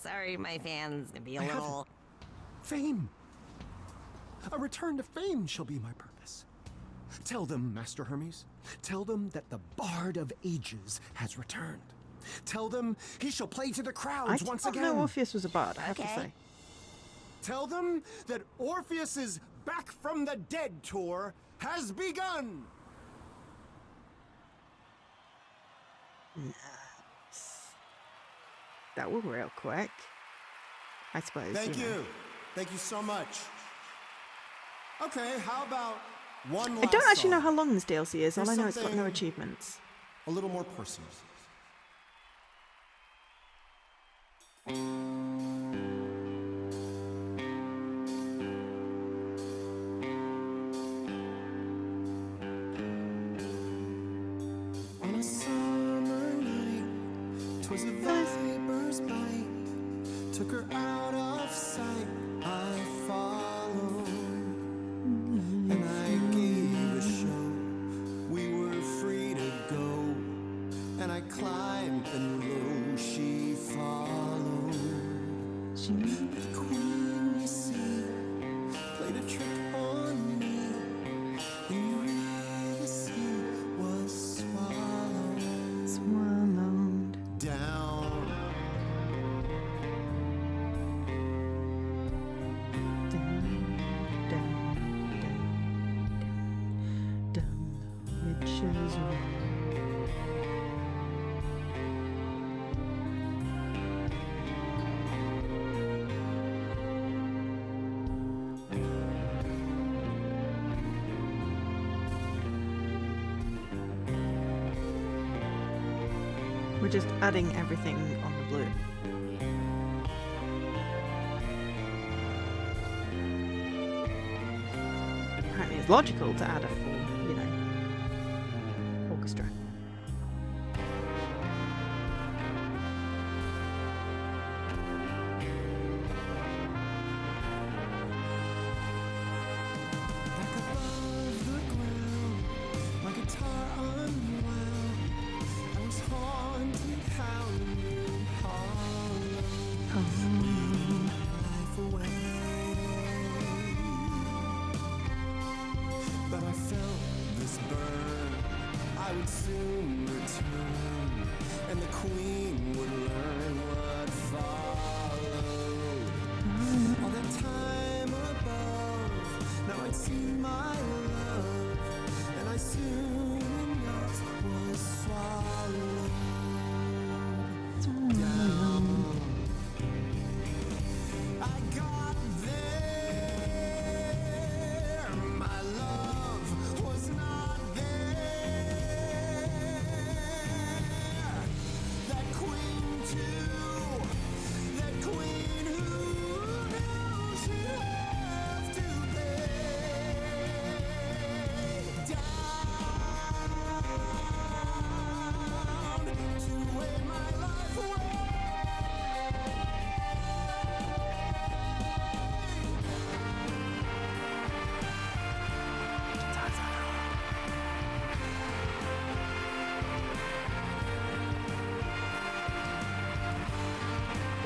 [SPEAKER 3] Sorry, my fans can be a little...
[SPEAKER 2] Fame! A return to fame shall be my purpose. Tell them, Master Hermes. Tell them that the Bard of Ages has returned. Tell them he shall play to the crowds once
[SPEAKER 1] I
[SPEAKER 2] again.
[SPEAKER 1] didn't know Orpheus was a bard, I have to say.
[SPEAKER 2] Tell them that Orpheus's Back from the Dead tour has begun.
[SPEAKER 1] That was real quick. I suppose.
[SPEAKER 2] Thank you. Thank you so much. Okay, how about one last
[SPEAKER 1] I don't actually know
[SPEAKER 2] song?
[SPEAKER 1] how long this DLC is. All
[SPEAKER 2] Here's
[SPEAKER 1] I know it's got no
[SPEAKER 2] something
[SPEAKER 1] achievements.
[SPEAKER 2] A little more personal. On a summer night, 'twas a viper's bite, took her out of sight. I followed, and I gave a show. We were free to go, and I climbed, and lo, she followed. The queen, you see, played a trick on me, and you really see was swallowed down.
[SPEAKER 1] Down the witch's road. we're just adding everything on the blue. Apparently it's logical to add a full, you know, orchestra.
[SPEAKER 2] But I felt this burn. I would soon return, and the queen would learn what followed. All that time above, now I'd seen my love, and I soon enough was swallowed down. I got there, my love was not there. That queen too, that queen who knew she'd have to lay down to wait my life away.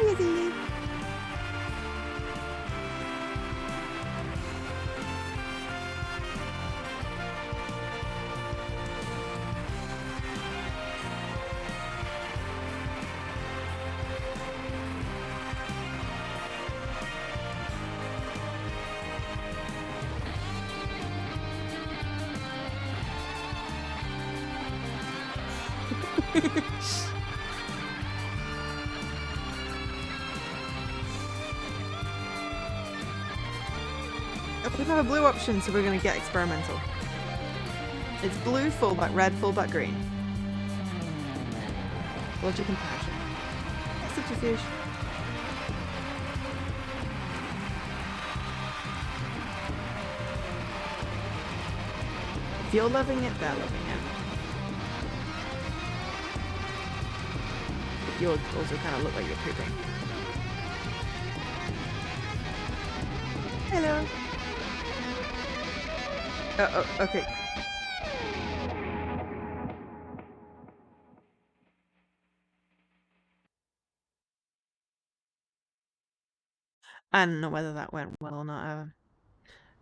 [SPEAKER 1] Easy. We have a blue option, so we're going to get experimental. It's blue, fullback, red, fullback, green. Logic and passion. Subterfuge. If you're loving it, they're loving it. But you also kind of look like you're pooping. Hello. Oh, okay. I don't know whether that went well or not.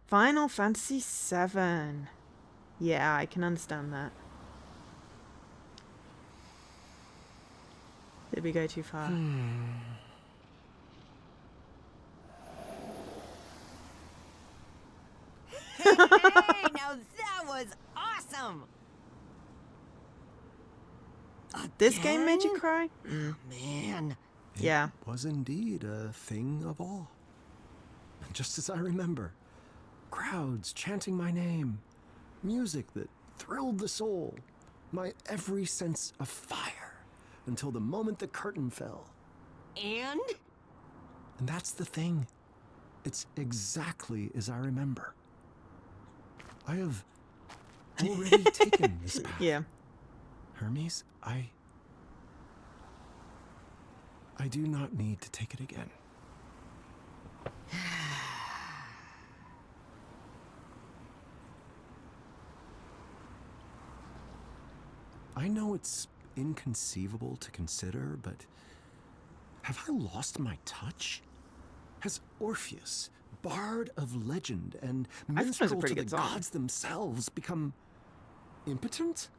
[SPEAKER 1] Final Fantasy VII. Yeah, I can understand that. Did we go too far?
[SPEAKER 3] Hey, now that was awesome!
[SPEAKER 1] This game made you
[SPEAKER 3] Again?
[SPEAKER 1] cry?
[SPEAKER 3] Man.
[SPEAKER 1] Yeah.
[SPEAKER 2] Was indeed a thing of awe. Just as I remember. Crowds chanting my name. Music that thrilled the soul. My every sense afire. Until the moment the curtain fell.
[SPEAKER 3] And?
[SPEAKER 2] And that's the thing. It's exactly as I remember. I have already taken this path.
[SPEAKER 1] Yeah.
[SPEAKER 2] Hermes, I do not need to take it again. I know it's inconceivable to consider, but have I lost my touch? Has Orpheus, bard of legend and
[SPEAKER 1] I thought it was a
[SPEAKER 2] minstrel
[SPEAKER 1] pretty
[SPEAKER 2] to the
[SPEAKER 1] good song.
[SPEAKER 2] gods themselves, become impotent?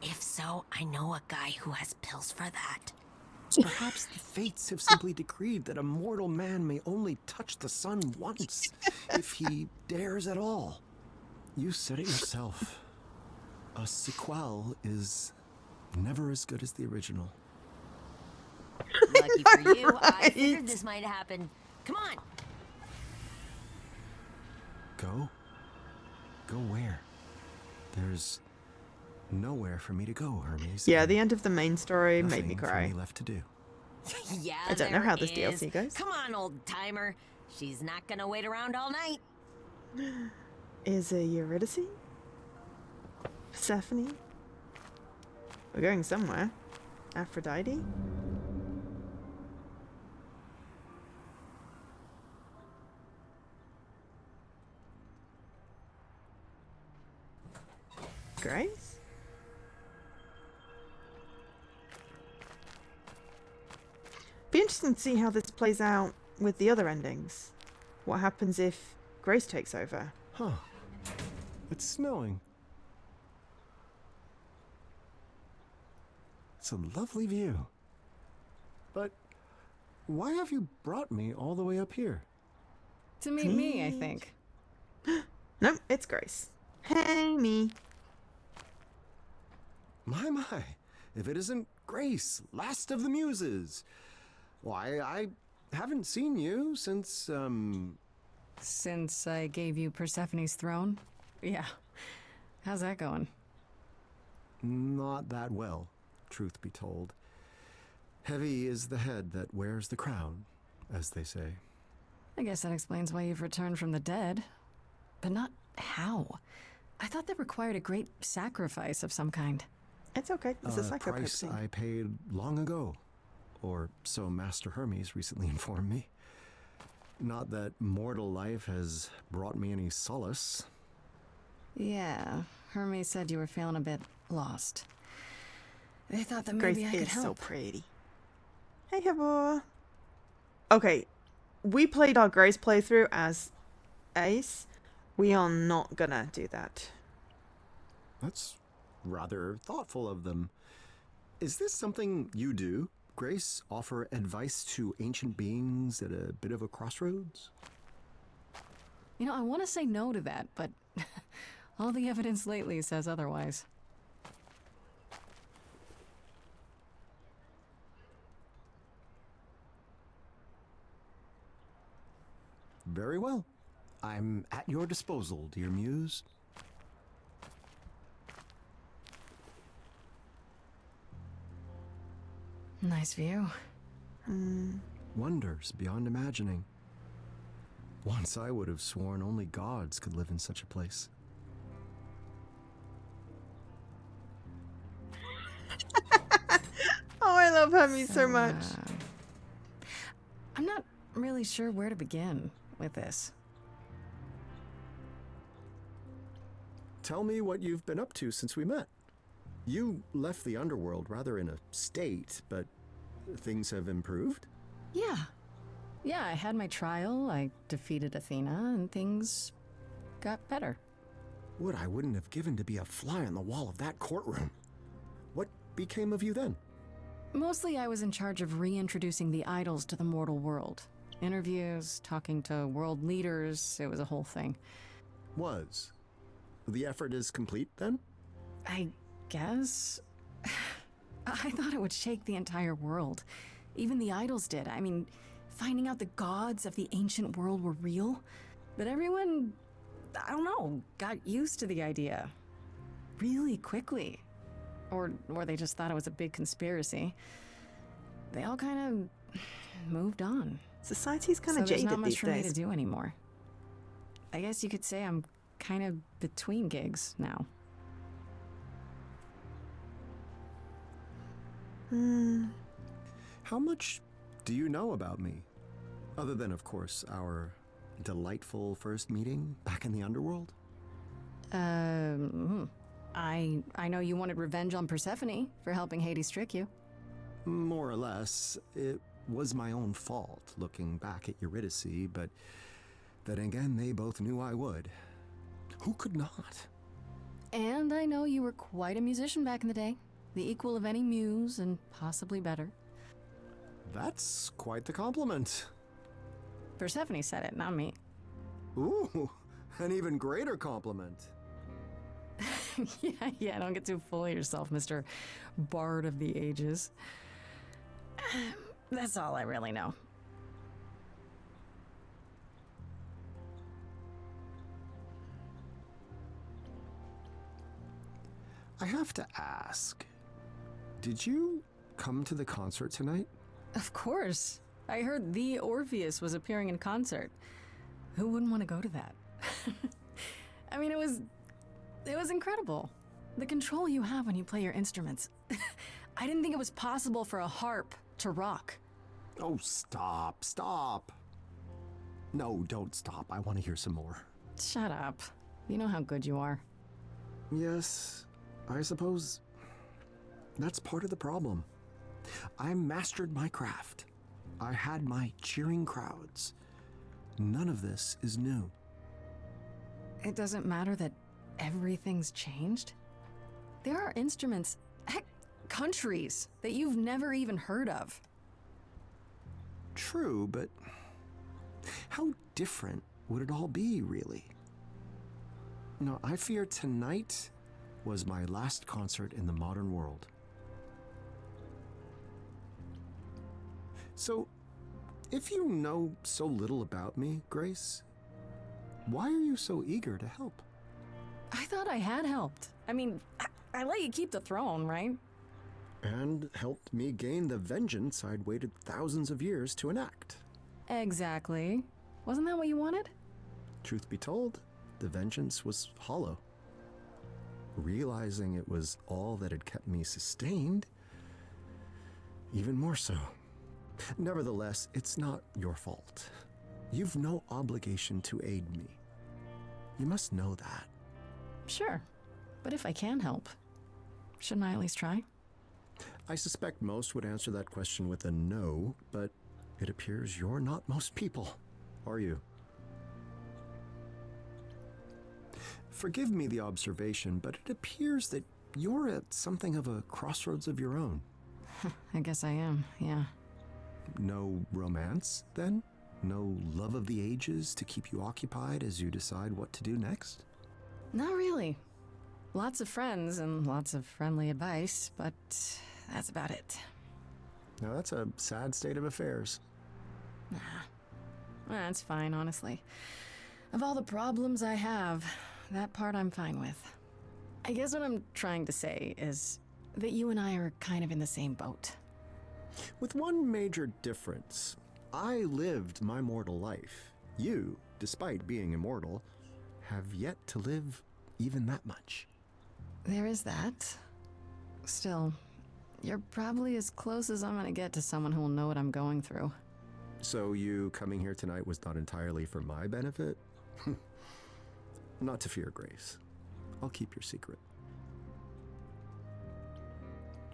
[SPEAKER 3] If so, I know a guy who has pills for that.
[SPEAKER 2] Perhaps the fates have simply decreed that a mortal man may only touch the sun once, if he dares at all. You said it yourself. A sequel is never as good as the original.
[SPEAKER 3] Lucky for you, I
[SPEAKER 1] Right.
[SPEAKER 3] figured this might happen. Come on!
[SPEAKER 2] Go? Go where? There's Nowhere for me to go, Hermes.
[SPEAKER 1] Yeah,
[SPEAKER 2] and
[SPEAKER 1] the end of the main story made me
[SPEAKER 2] nothing for
[SPEAKER 1] cry.
[SPEAKER 2] me left to do.
[SPEAKER 3] Yeah,
[SPEAKER 1] I don't know
[SPEAKER 3] there
[SPEAKER 1] how this
[SPEAKER 3] is.
[SPEAKER 1] DLC goes.
[SPEAKER 3] Come on, old timer. She's not gonna wait around all night.
[SPEAKER 1] Is it Eurydice? Persephone? We're going somewhere. Aphrodite? Grace? Be interesting to see how this plays out with the other endings. What happens if Grace takes over?
[SPEAKER 2] Huh. It's snowing. It's a lovely view. But why have you brought me all the way up here?
[SPEAKER 8] To meet me, I think.
[SPEAKER 1] No, it's Grace. Hey, me.
[SPEAKER 2] My, if it isn't Grace, last of the Muses. Why, I haven't seen you since,
[SPEAKER 8] Since I gave you Persephone's throne? Yeah. How's that going?
[SPEAKER 2] not that well, truth be told. Heavy is the head that wears the crown, as they say.
[SPEAKER 8] I guess that explains why you've returned from the dead. But not how. I thought that required a great sacrifice of some kind.
[SPEAKER 1] It's okay. It's a psychopath
[SPEAKER 2] Price
[SPEAKER 1] thing.
[SPEAKER 2] I paid long ago, or so Master Hermes recently informed me. Not that mortal life has brought me any solace.
[SPEAKER 8] Yeah, Hermes said you were feeling a bit lost. They thought that
[SPEAKER 1] Grace
[SPEAKER 8] maybe I could
[SPEAKER 1] is so
[SPEAKER 8] help.
[SPEAKER 1] pretty. Hey, Hebo. Okay, we played our Grace playthrough as Ace. We are not gonna do that.
[SPEAKER 2] That's rather thoughtful of them. Is this something you do, Grace? Offer advice to ancient beings at a bit of a crossroads?
[SPEAKER 8] You know, I want to say no to that, but all the evidence lately says otherwise.
[SPEAKER 2] Very well. I'm at your disposal, dear Muse.
[SPEAKER 8] Nice view.
[SPEAKER 2] Wonders beyond imagining. Once I would have sworn only gods could live in such a place.
[SPEAKER 1] Oh, I love Hermes so much.
[SPEAKER 8] I'm not really sure where to begin with this.
[SPEAKER 2] Tell me what you've been up to since we met. You left the underworld rather in a state, but things have improved?
[SPEAKER 8] Yeah. Yeah, I had my trial, I defeated Athena, and things got better.
[SPEAKER 2] What I wouldn't have given to be a fly on the wall of that courtroom. What became of you then?
[SPEAKER 8] Mostly I was in charge of reintroducing the idols to the mortal world. Interviews, talking to world leaders, it was a whole thing.
[SPEAKER 2] Was. The effort is complete then?
[SPEAKER 8] I guess. I thought it would shake the entire world. Even the idols did. I mean, finding out the gods of the ancient world were real. But everyone, I don't know, got used to the idea. Really quickly. Or they just thought it was a big conspiracy. They all kind of moved on.
[SPEAKER 1] Society's kind
[SPEAKER 8] So
[SPEAKER 1] of
[SPEAKER 8] there's
[SPEAKER 1] jaded
[SPEAKER 8] not much
[SPEAKER 1] these
[SPEAKER 8] for me to
[SPEAKER 1] days.
[SPEAKER 8] do anymore. I guess you could say I'm kind of between gigs now.
[SPEAKER 2] How much do you know about me? Other than, of course, our delightful first meeting back in the underworld?
[SPEAKER 8] I know you wanted revenge on Persephone for helping Hades trick you.
[SPEAKER 2] More or less. It was my own fault looking back at Eurydice, but then again, they both knew I would. Who could not?
[SPEAKER 8] And I know you were quite a musician back in the day. The equal of any muse, and possibly better.
[SPEAKER 2] That's quite the compliment.
[SPEAKER 8] Persephone said it, not me.
[SPEAKER 2] Ooh, an even greater compliment.
[SPEAKER 8] Yeah, don't get too full of yourself, Mr. Bard of the Ages. That's all I really know.
[SPEAKER 2] I have to ask, did you come to the concert tonight?
[SPEAKER 8] Of course. I heard the Orpheus was appearing in concert. Who wouldn't want to go to that? I mean, it was incredible. The control you have when you play your instruments. I didn't think it was possible for a harp to rock.
[SPEAKER 2] Oh, stop. No, don't stop. I want to hear some more.
[SPEAKER 8] Shut up. You know how good you are.
[SPEAKER 2] Yes, I suppose that's part of the problem. I mastered my craft. I had my cheering crowds. None of this is new.
[SPEAKER 8] It doesn't matter that everything's changed. There are instruments, heck, countries that you've never even heard of.
[SPEAKER 2] True, but how different would it all be, really? No, I fear tonight was my last concert in the modern world. So, if you know so little about me, Grace, why are you so eager to help?
[SPEAKER 8] I thought I had helped. I mean, I let you keep the throne, right?
[SPEAKER 2] And helped me gain the vengeance I'd waited thousands of years to enact.
[SPEAKER 8] Exactly. Wasn't that what you wanted?
[SPEAKER 2] Truth be told, the vengeance was hollow. Realizing it was all that had kept me sustained, even more so. Nevertheless, it's not your fault. You've no obligation to aid me. You must know that.
[SPEAKER 8] Sure. But if I can help, shouldn't I at least try?
[SPEAKER 2] I suspect most would answer that question with a no, but it appears you're not most people, are you? Forgive me the observation, but it appears that you're at something of a crossroads of your own.
[SPEAKER 8] I guess I am, yeah.
[SPEAKER 2] No romance, then? No love of the ages to keep you occupied as you decide what to do next?
[SPEAKER 8] Not really. Lots of friends and lots of friendly advice, but that's about it.
[SPEAKER 2] Now that's a sad state of affairs.
[SPEAKER 8] Nah. That's fine, honestly. Of all the problems I have, that part I'm fine with. I guess what I'm trying to say is that you and I are kind of in the same boat.
[SPEAKER 2] With one major difference. I lived my mortal life. You, despite being immortal, have yet to live even that much.
[SPEAKER 8] There is that. Still, you're probably as close as I'm gonna get to someone who will know what I'm going through.
[SPEAKER 2] So you coming here tonight was not entirely for my benefit? Not to fear, Grace. I'll keep your secret.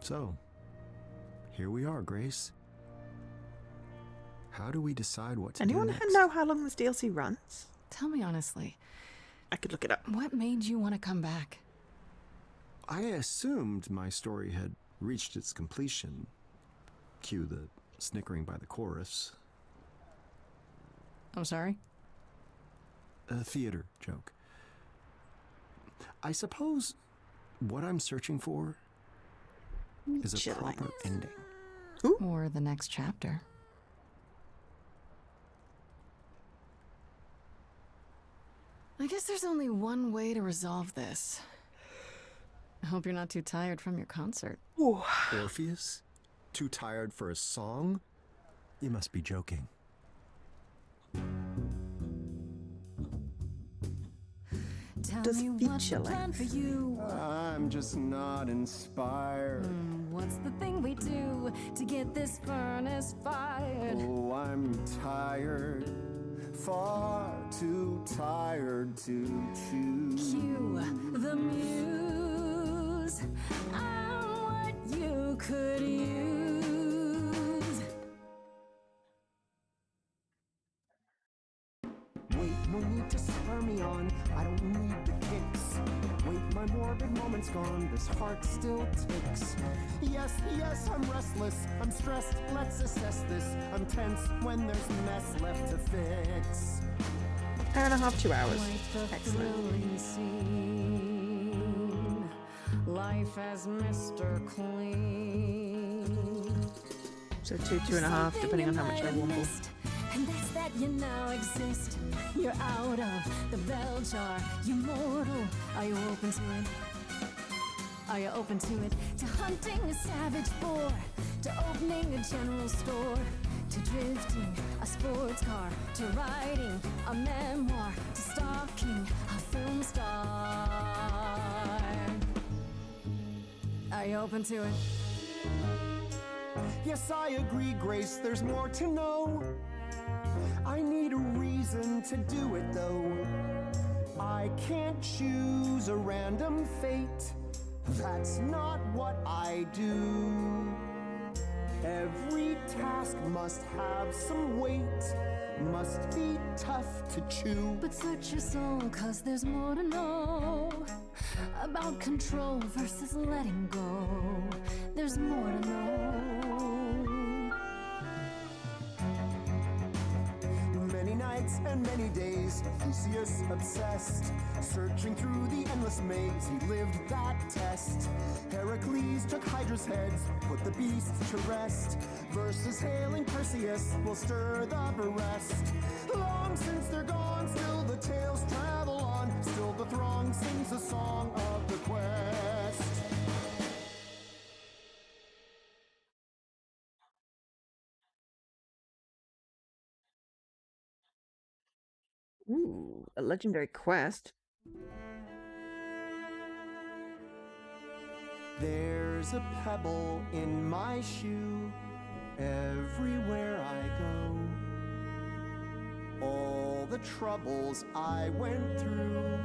[SPEAKER 2] So, here we are, Grace. How do we decide what to
[SPEAKER 1] Anyone
[SPEAKER 2] do next?
[SPEAKER 1] know how long this DLC runs?
[SPEAKER 8] Tell me honestly,
[SPEAKER 1] I could look it up.
[SPEAKER 8] what made you want to come back?
[SPEAKER 2] I assumed my story had reached its completion. Cue the snickering by the chorus.
[SPEAKER 8] I'm sorry?
[SPEAKER 2] A theater joke. I suppose what I'm searching for is a
[SPEAKER 1] Chilling.
[SPEAKER 2] proper ending.
[SPEAKER 8] Or the next chapter. I guess there's only one way to resolve this. I hope you're not too tired from your concert.
[SPEAKER 1] Ooh.
[SPEAKER 2] Orpheus? Too tired for a song? You must be joking.
[SPEAKER 6] Tell
[SPEAKER 1] Does
[SPEAKER 6] me
[SPEAKER 1] it feel
[SPEAKER 6] what's the
[SPEAKER 1] chilling?
[SPEAKER 6] plan for you.
[SPEAKER 2] I'm just not inspired.
[SPEAKER 6] What's the thing we do to get this furnace fired?
[SPEAKER 2] Oh, I'm tired. Far too tired to choose.
[SPEAKER 6] Cue the muse. I'm what you could use.
[SPEAKER 2] Wait, no need to spur me on. I don't need the kicks. Wait, my morbid moment's gone. This heart still ticks. Yes, I'm restless. I'm stressed. Let's assess this. I'm tense when there's mess left to fix.
[SPEAKER 1] Hour and a half, 2 hours.
[SPEAKER 6] Quite the
[SPEAKER 1] Excellent.
[SPEAKER 6] thrilling scene. Life as Mr. Clean.
[SPEAKER 1] So 2.5, depending on how much I wobble.
[SPEAKER 6] And that's that you now exist. You're out of the bell jar. You're mortal. Are you open to it? Are you open to it? To hunting a savage boar, to opening a general store, to drifting a sports car, to writing a memoir, to stalking a film star. Are you open to it?
[SPEAKER 2] Yes, I agree, Grace, there's more to know. I need a reason to do it, though. I can't choose a random fate. That's not what I do. Every task must have some weight, must be tough to chew.
[SPEAKER 6] But search your soul, cause there's more to know about control versus letting go. There's more to know.
[SPEAKER 2] Many nights and many days, Theseus obsessed, searching through the endless maze, he lived that test. Heracles took Hydra's heads, put the beasts to rest. Verses hailing Perseus will stir the breast. Long since they're gone, still the tales travel on, still the throng sings a song of the quest.
[SPEAKER 1] Ooh, a legendary quest.
[SPEAKER 2] There's a pebble in my shoe everywhere I go. All the troubles I went through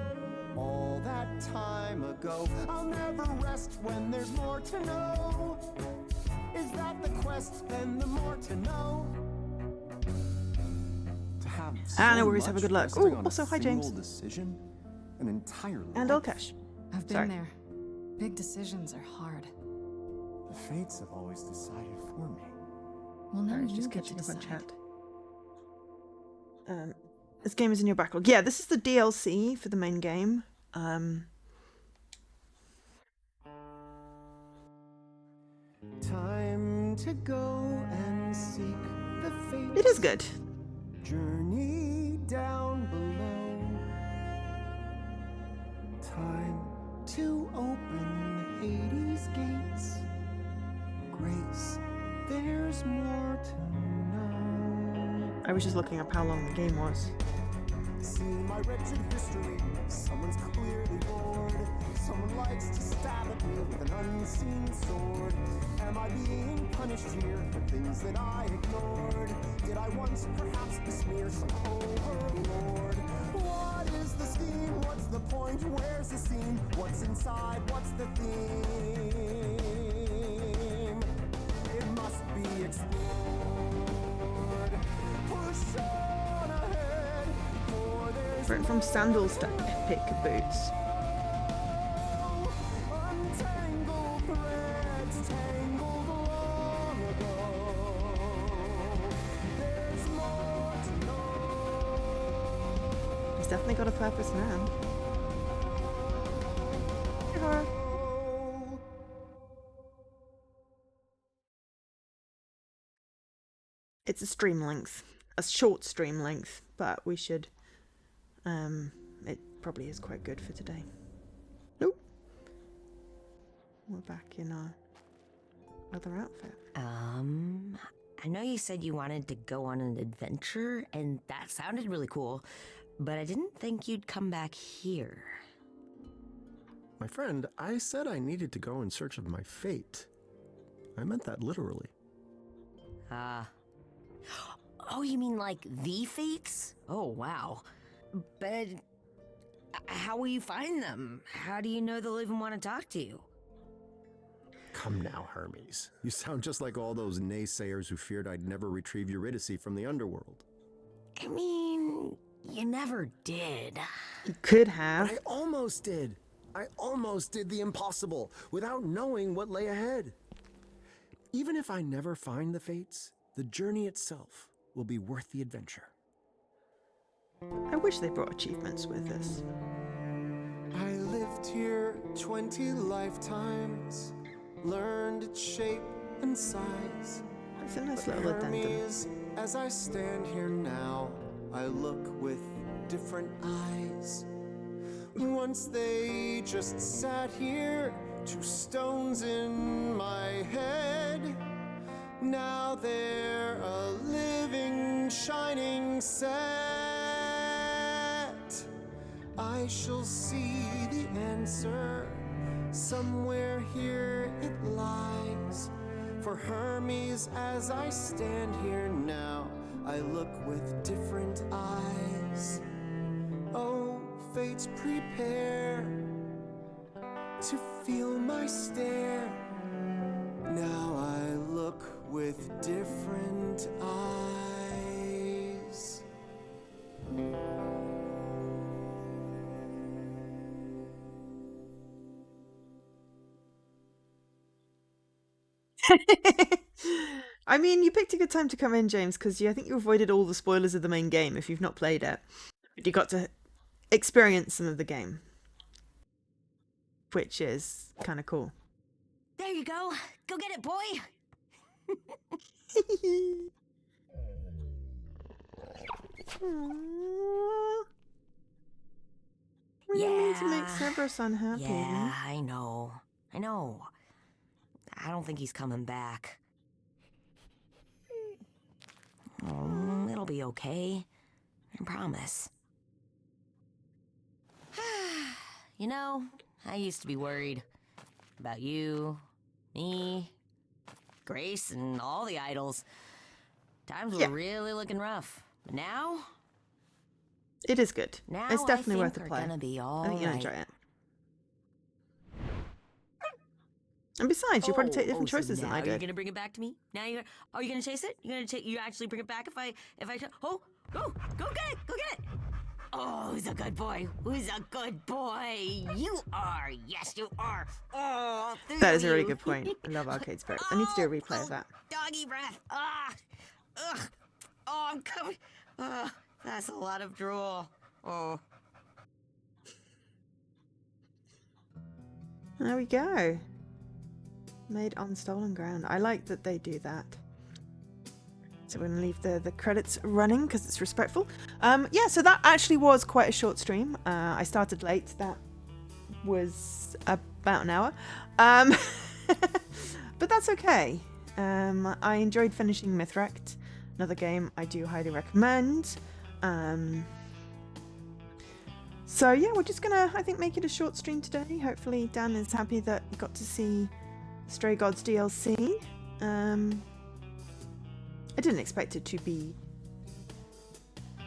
[SPEAKER 2] all that time ago. I'll never rest when there's more to know. Is that the quest? Then the more to know. To have
[SPEAKER 1] No worries, have a good luck.
[SPEAKER 2] resting
[SPEAKER 1] Ooh,
[SPEAKER 2] on a
[SPEAKER 1] also, hi, James.
[SPEAKER 2] single decision, an entire
[SPEAKER 1] And
[SPEAKER 2] life.
[SPEAKER 1] Alkesh.
[SPEAKER 8] I've been
[SPEAKER 1] Sorry.
[SPEAKER 8] there. Big decisions are hard.
[SPEAKER 2] The fates have always decided for me.
[SPEAKER 8] Well, now
[SPEAKER 1] Sorry,
[SPEAKER 8] you
[SPEAKER 1] just
[SPEAKER 8] get to
[SPEAKER 1] catching up on
[SPEAKER 8] decide.
[SPEAKER 1] chat. This game is in your backlog. Yeah, this is the DLC for the main game.
[SPEAKER 2] Time to go and seek the fates.
[SPEAKER 1] It is good.
[SPEAKER 2] Journey down below. Time to open Hades' gates. Grace, there's more to know.
[SPEAKER 1] I was just looking up how long the game was.
[SPEAKER 2] See my wretched history. Someone's clearly bored. Someone likes to stab at me with an unseen sword. Am I being punished here for things that I ignored? Did I once perhaps besmear some overlord? What is the scheme? What's the point? Where's the scene? What's inside? What's the theme? It must be explored. Push on ahead, for there's
[SPEAKER 1] Went from sandals to epic boots.
[SPEAKER 2] untangled threads tangled long ago. There's more to know.
[SPEAKER 1] He's definitely got a purpose now. Hey, Hora. It's a stream length. A short stream length, but we should... it probably is quite good for today. Nope. We're back in our other outfit.
[SPEAKER 3] I know you said you wanted to go on an adventure, and that sounded really cool, but I didn't think you'd come back here.
[SPEAKER 2] My friend, I said I needed to go in search of my fate. I meant that literally.
[SPEAKER 3] Oh, you mean like the fates? Oh, wow. But how will you find them? How do you know they'll even want to talk to you?
[SPEAKER 2] Come now, Hermes. You sound just like all those naysayers who feared I'd never retrieve Eurydice from the underworld.
[SPEAKER 3] I mean, you never did.
[SPEAKER 1] You could
[SPEAKER 2] But
[SPEAKER 1] have.
[SPEAKER 2] I almost did. I almost did the impossible without knowing what lay ahead. Even if I never find the fates, the journey itself will be worth the adventure.
[SPEAKER 1] I wish they brought achievements with this.
[SPEAKER 2] I lived here 20 lifetimes, learned its shape and size.
[SPEAKER 1] It's a nice
[SPEAKER 2] But
[SPEAKER 1] little addendum.
[SPEAKER 2] Hermes, as I stand here now, I look with different eyes. Once they just sat here, Two stones in my head, now they're a living, shining set. I shall see the answer, somewhere here it lies. For Hermes, as I stand here now, I look with different eyes. Oh, fates prepare to feel my stare. Now I look with different eyes.
[SPEAKER 1] I mean, you picked a good time to come in, James, because I think you avoided all the spoilers of the main game if you've not played it. But you got to experience some of the game, which is kind of cool.
[SPEAKER 3] There you go. Go get it, boy.
[SPEAKER 1] We don't need to make Cerberus unhappy.
[SPEAKER 3] Yeah, I know. I don't think he's coming back. Oh, it'll be okay. I promise. You know, I used to be worried about you, me, Grace, and all the idols. Times were really looking rough. But now?
[SPEAKER 1] It is good.
[SPEAKER 3] Now
[SPEAKER 1] It's definitely
[SPEAKER 3] I
[SPEAKER 1] worth
[SPEAKER 3] think
[SPEAKER 1] a
[SPEAKER 3] we're
[SPEAKER 1] play.
[SPEAKER 3] gonna be all
[SPEAKER 1] I think you'll
[SPEAKER 3] right.
[SPEAKER 1] enjoy it. And besides, you'll probably take different choices
[SPEAKER 3] so
[SPEAKER 1] than
[SPEAKER 3] now
[SPEAKER 1] I
[SPEAKER 3] you're
[SPEAKER 1] did.
[SPEAKER 3] gonna bring it back to me? Now you're are you gonna chase it? You actually bring it back if I oh, go get it, go get it. Oh, who's a good boy? Who's a good boy? You are. Yes, you are. Oh,
[SPEAKER 1] That is a really good point. I love Arcade Spirits. I need to do a replay of that.
[SPEAKER 3] Doggy breath. Ugh. Oh, I'm coming. That's a lot of drool. Oh.
[SPEAKER 1] There we go. Made on stolen ground. I like that they do that. So we're going to leave the credits running because it's respectful. Yeah, so that actually was quite a short stream. I started late. That was about an hour. But that's okay. I enjoyed finishing Mythwrecked. Another game I do highly recommend. So yeah, we're just gonna, I think, make it a short stream today. Hopefully Dan is happy that he got to see Stray Gods DLC. I didn't expect it to be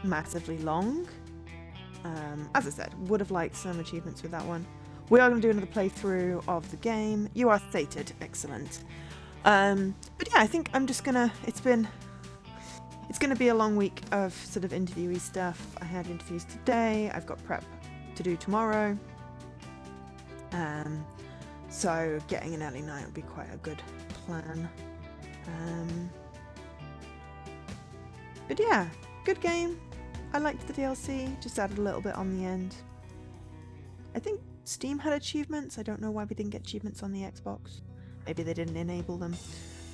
[SPEAKER 1] massively long. As I said, would have liked some achievements with that one. We are going to do another playthrough of the game. You are sated. Excellent. But yeah, I think I'm just gonna, it's gonna be a long week of sort of interviewee stuff. I had interviews today. I've got prep to do tomorrow. So getting an early night would be quite a good plan. But yeah, good game. I liked the DLC, just added a little bit on the end. I think Steam had achievements. I don't know why we didn't get achievements on the Xbox. Maybe they didn't enable them.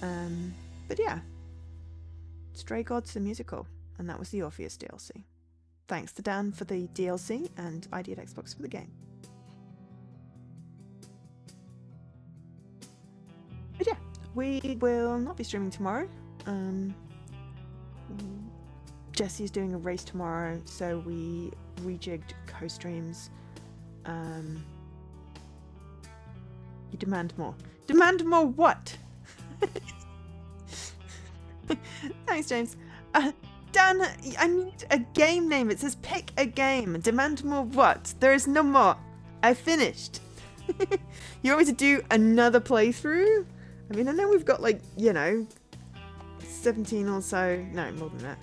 [SPEAKER 1] But yeah, Stray Gods the musical, and that was the Orpheus DLC. Thanks to Dan for the DLC and ID at Xbox for the game. But yeah, we will not be streaming tomorrow. Jesse's doing a race tomorrow, so we rejigged co-streams. You demand more. Demand more what? Thanks, James. Dan, I need a game name. It says pick a game. Demand more what? There is no more. I finished. You want me to do another playthrough? I mean, I know we've got 17 or so. No, more than that.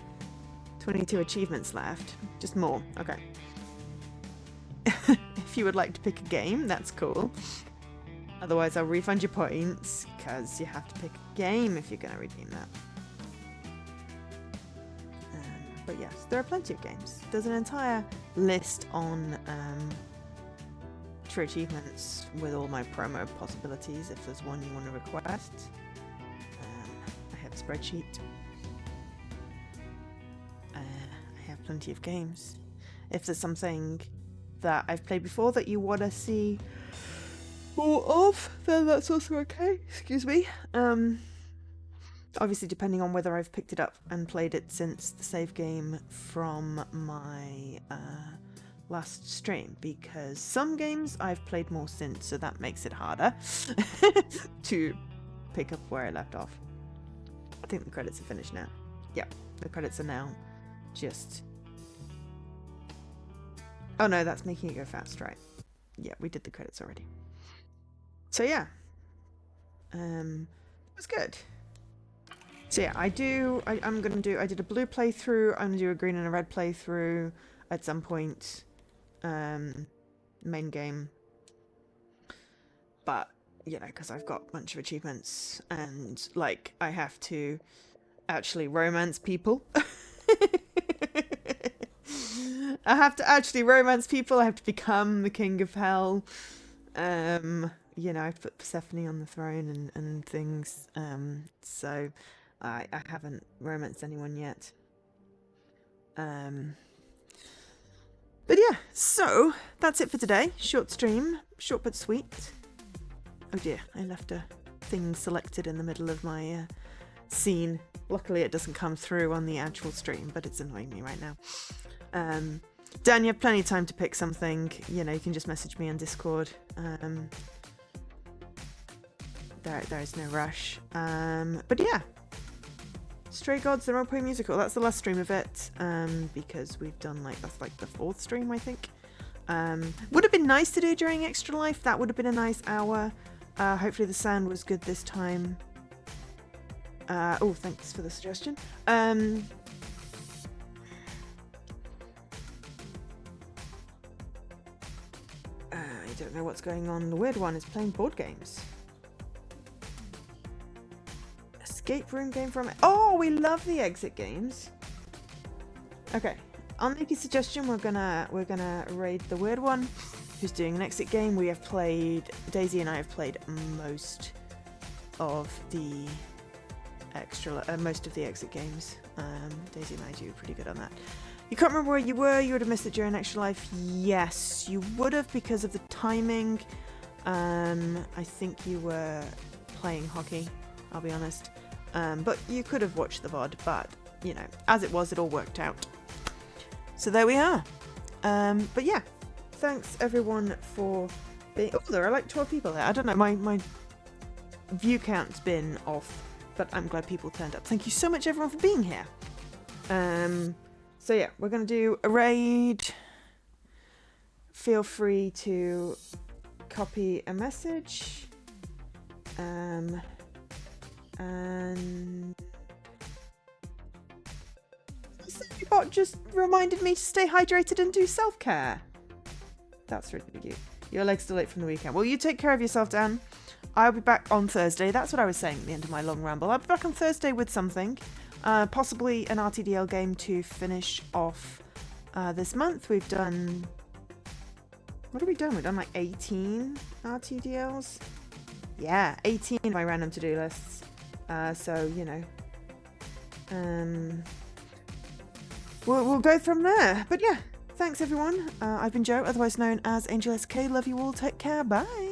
[SPEAKER 1] 22 achievements left. Just more. Okay. If you would like to pick a game, that's cool. Otherwise, I'll refund your points, because you have to pick a game if you're going to redeem that. But yes, there are plenty of games. There's an entire list on True Achievements with all my promo possibilities if there's one you want to request. I have a spreadsheet. I have plenty of games. If there's something that I've played before that you want to see more of, then that's also okay. Excuse me. Obviously depending on whether I've picked it up and played it since the save game from my last stream, because some games I've played more since, so that makes it harder to pick up where I left off. I think the credits are finished now. Yep, the credits are now just... Oh no, that's making it go fast, right? Yeah, we did the credits already. So yeah, it was good. So yeah, I did a blue playthrough, I'm gonna do a green and a red playthrough at some point, main game. But, you know, because I've got a bunch of achievements and, like, I have to actually romance people. I have to actually romance people, I have to become the king of hell. You know, I've put Persephone on the throne and things, so... I haven't romanced anyone yet. But yeah, so that's it for today. Short stream, short but sweet. Oh dear, I left a thing selected in the middle of my scene. Luckily it doesn't come through on the actual stream, but it's annoying me right now. Dan, you have plenty of time to pick something. You know, you can just message me on Discord. There is no rush. But yeah. Stray Gods, the Roleplaying musical. That's the last stream of it, because we've done that's like the 4th stream, I think. Would have been nice to do during Extra Life. That would have been a nice hour. Hopefully the sound was good this time. Oh, thanks for the suggestion. I don't know what's going on. The weird one is playing board games. Escape room game from... Oh, we love the exit games. Okay, I'll make a suggestion. We're gonna raid the weird one, who's doing an exit game. We have played... Daisy and I have played most of the exit games. Daisy and I do pretty good on that. You can't remember where you were. You would have missed it during Extra Life. Yes, you would have because of the timing. I think you were playing hockey. I'll be honest. But you could have watched the VOD, but, you know, as it was, it all worked out. So there we are. But yeah, thanks everyone for being... Oh, there are like 12 people there. I don't know, my view count's been off, but I'm glad people turned up. Thank you so much, everyone, for being here. So yeah, we're going to do a raid. Feel free to copy a message. And the bot just reminded me to stay hydrated and do self-care. That's really cute. Your leg's still late from the weekend. Well, you take care of yourself, Dan. I'll be back on Thursday. That's what I was saying at the end of my long ramble. I'll be back on Thursday with something. Possibly an RTDL game to finish off this month. We've done... What have we done? We've done like 18 RTDLs. Yeah, 18 of my random to-do lists. So, you know, we'll go from there. But yeah, thanks everyone. I've been Jo, otherwise known as Angel SK. Love you all. Take care. Bye.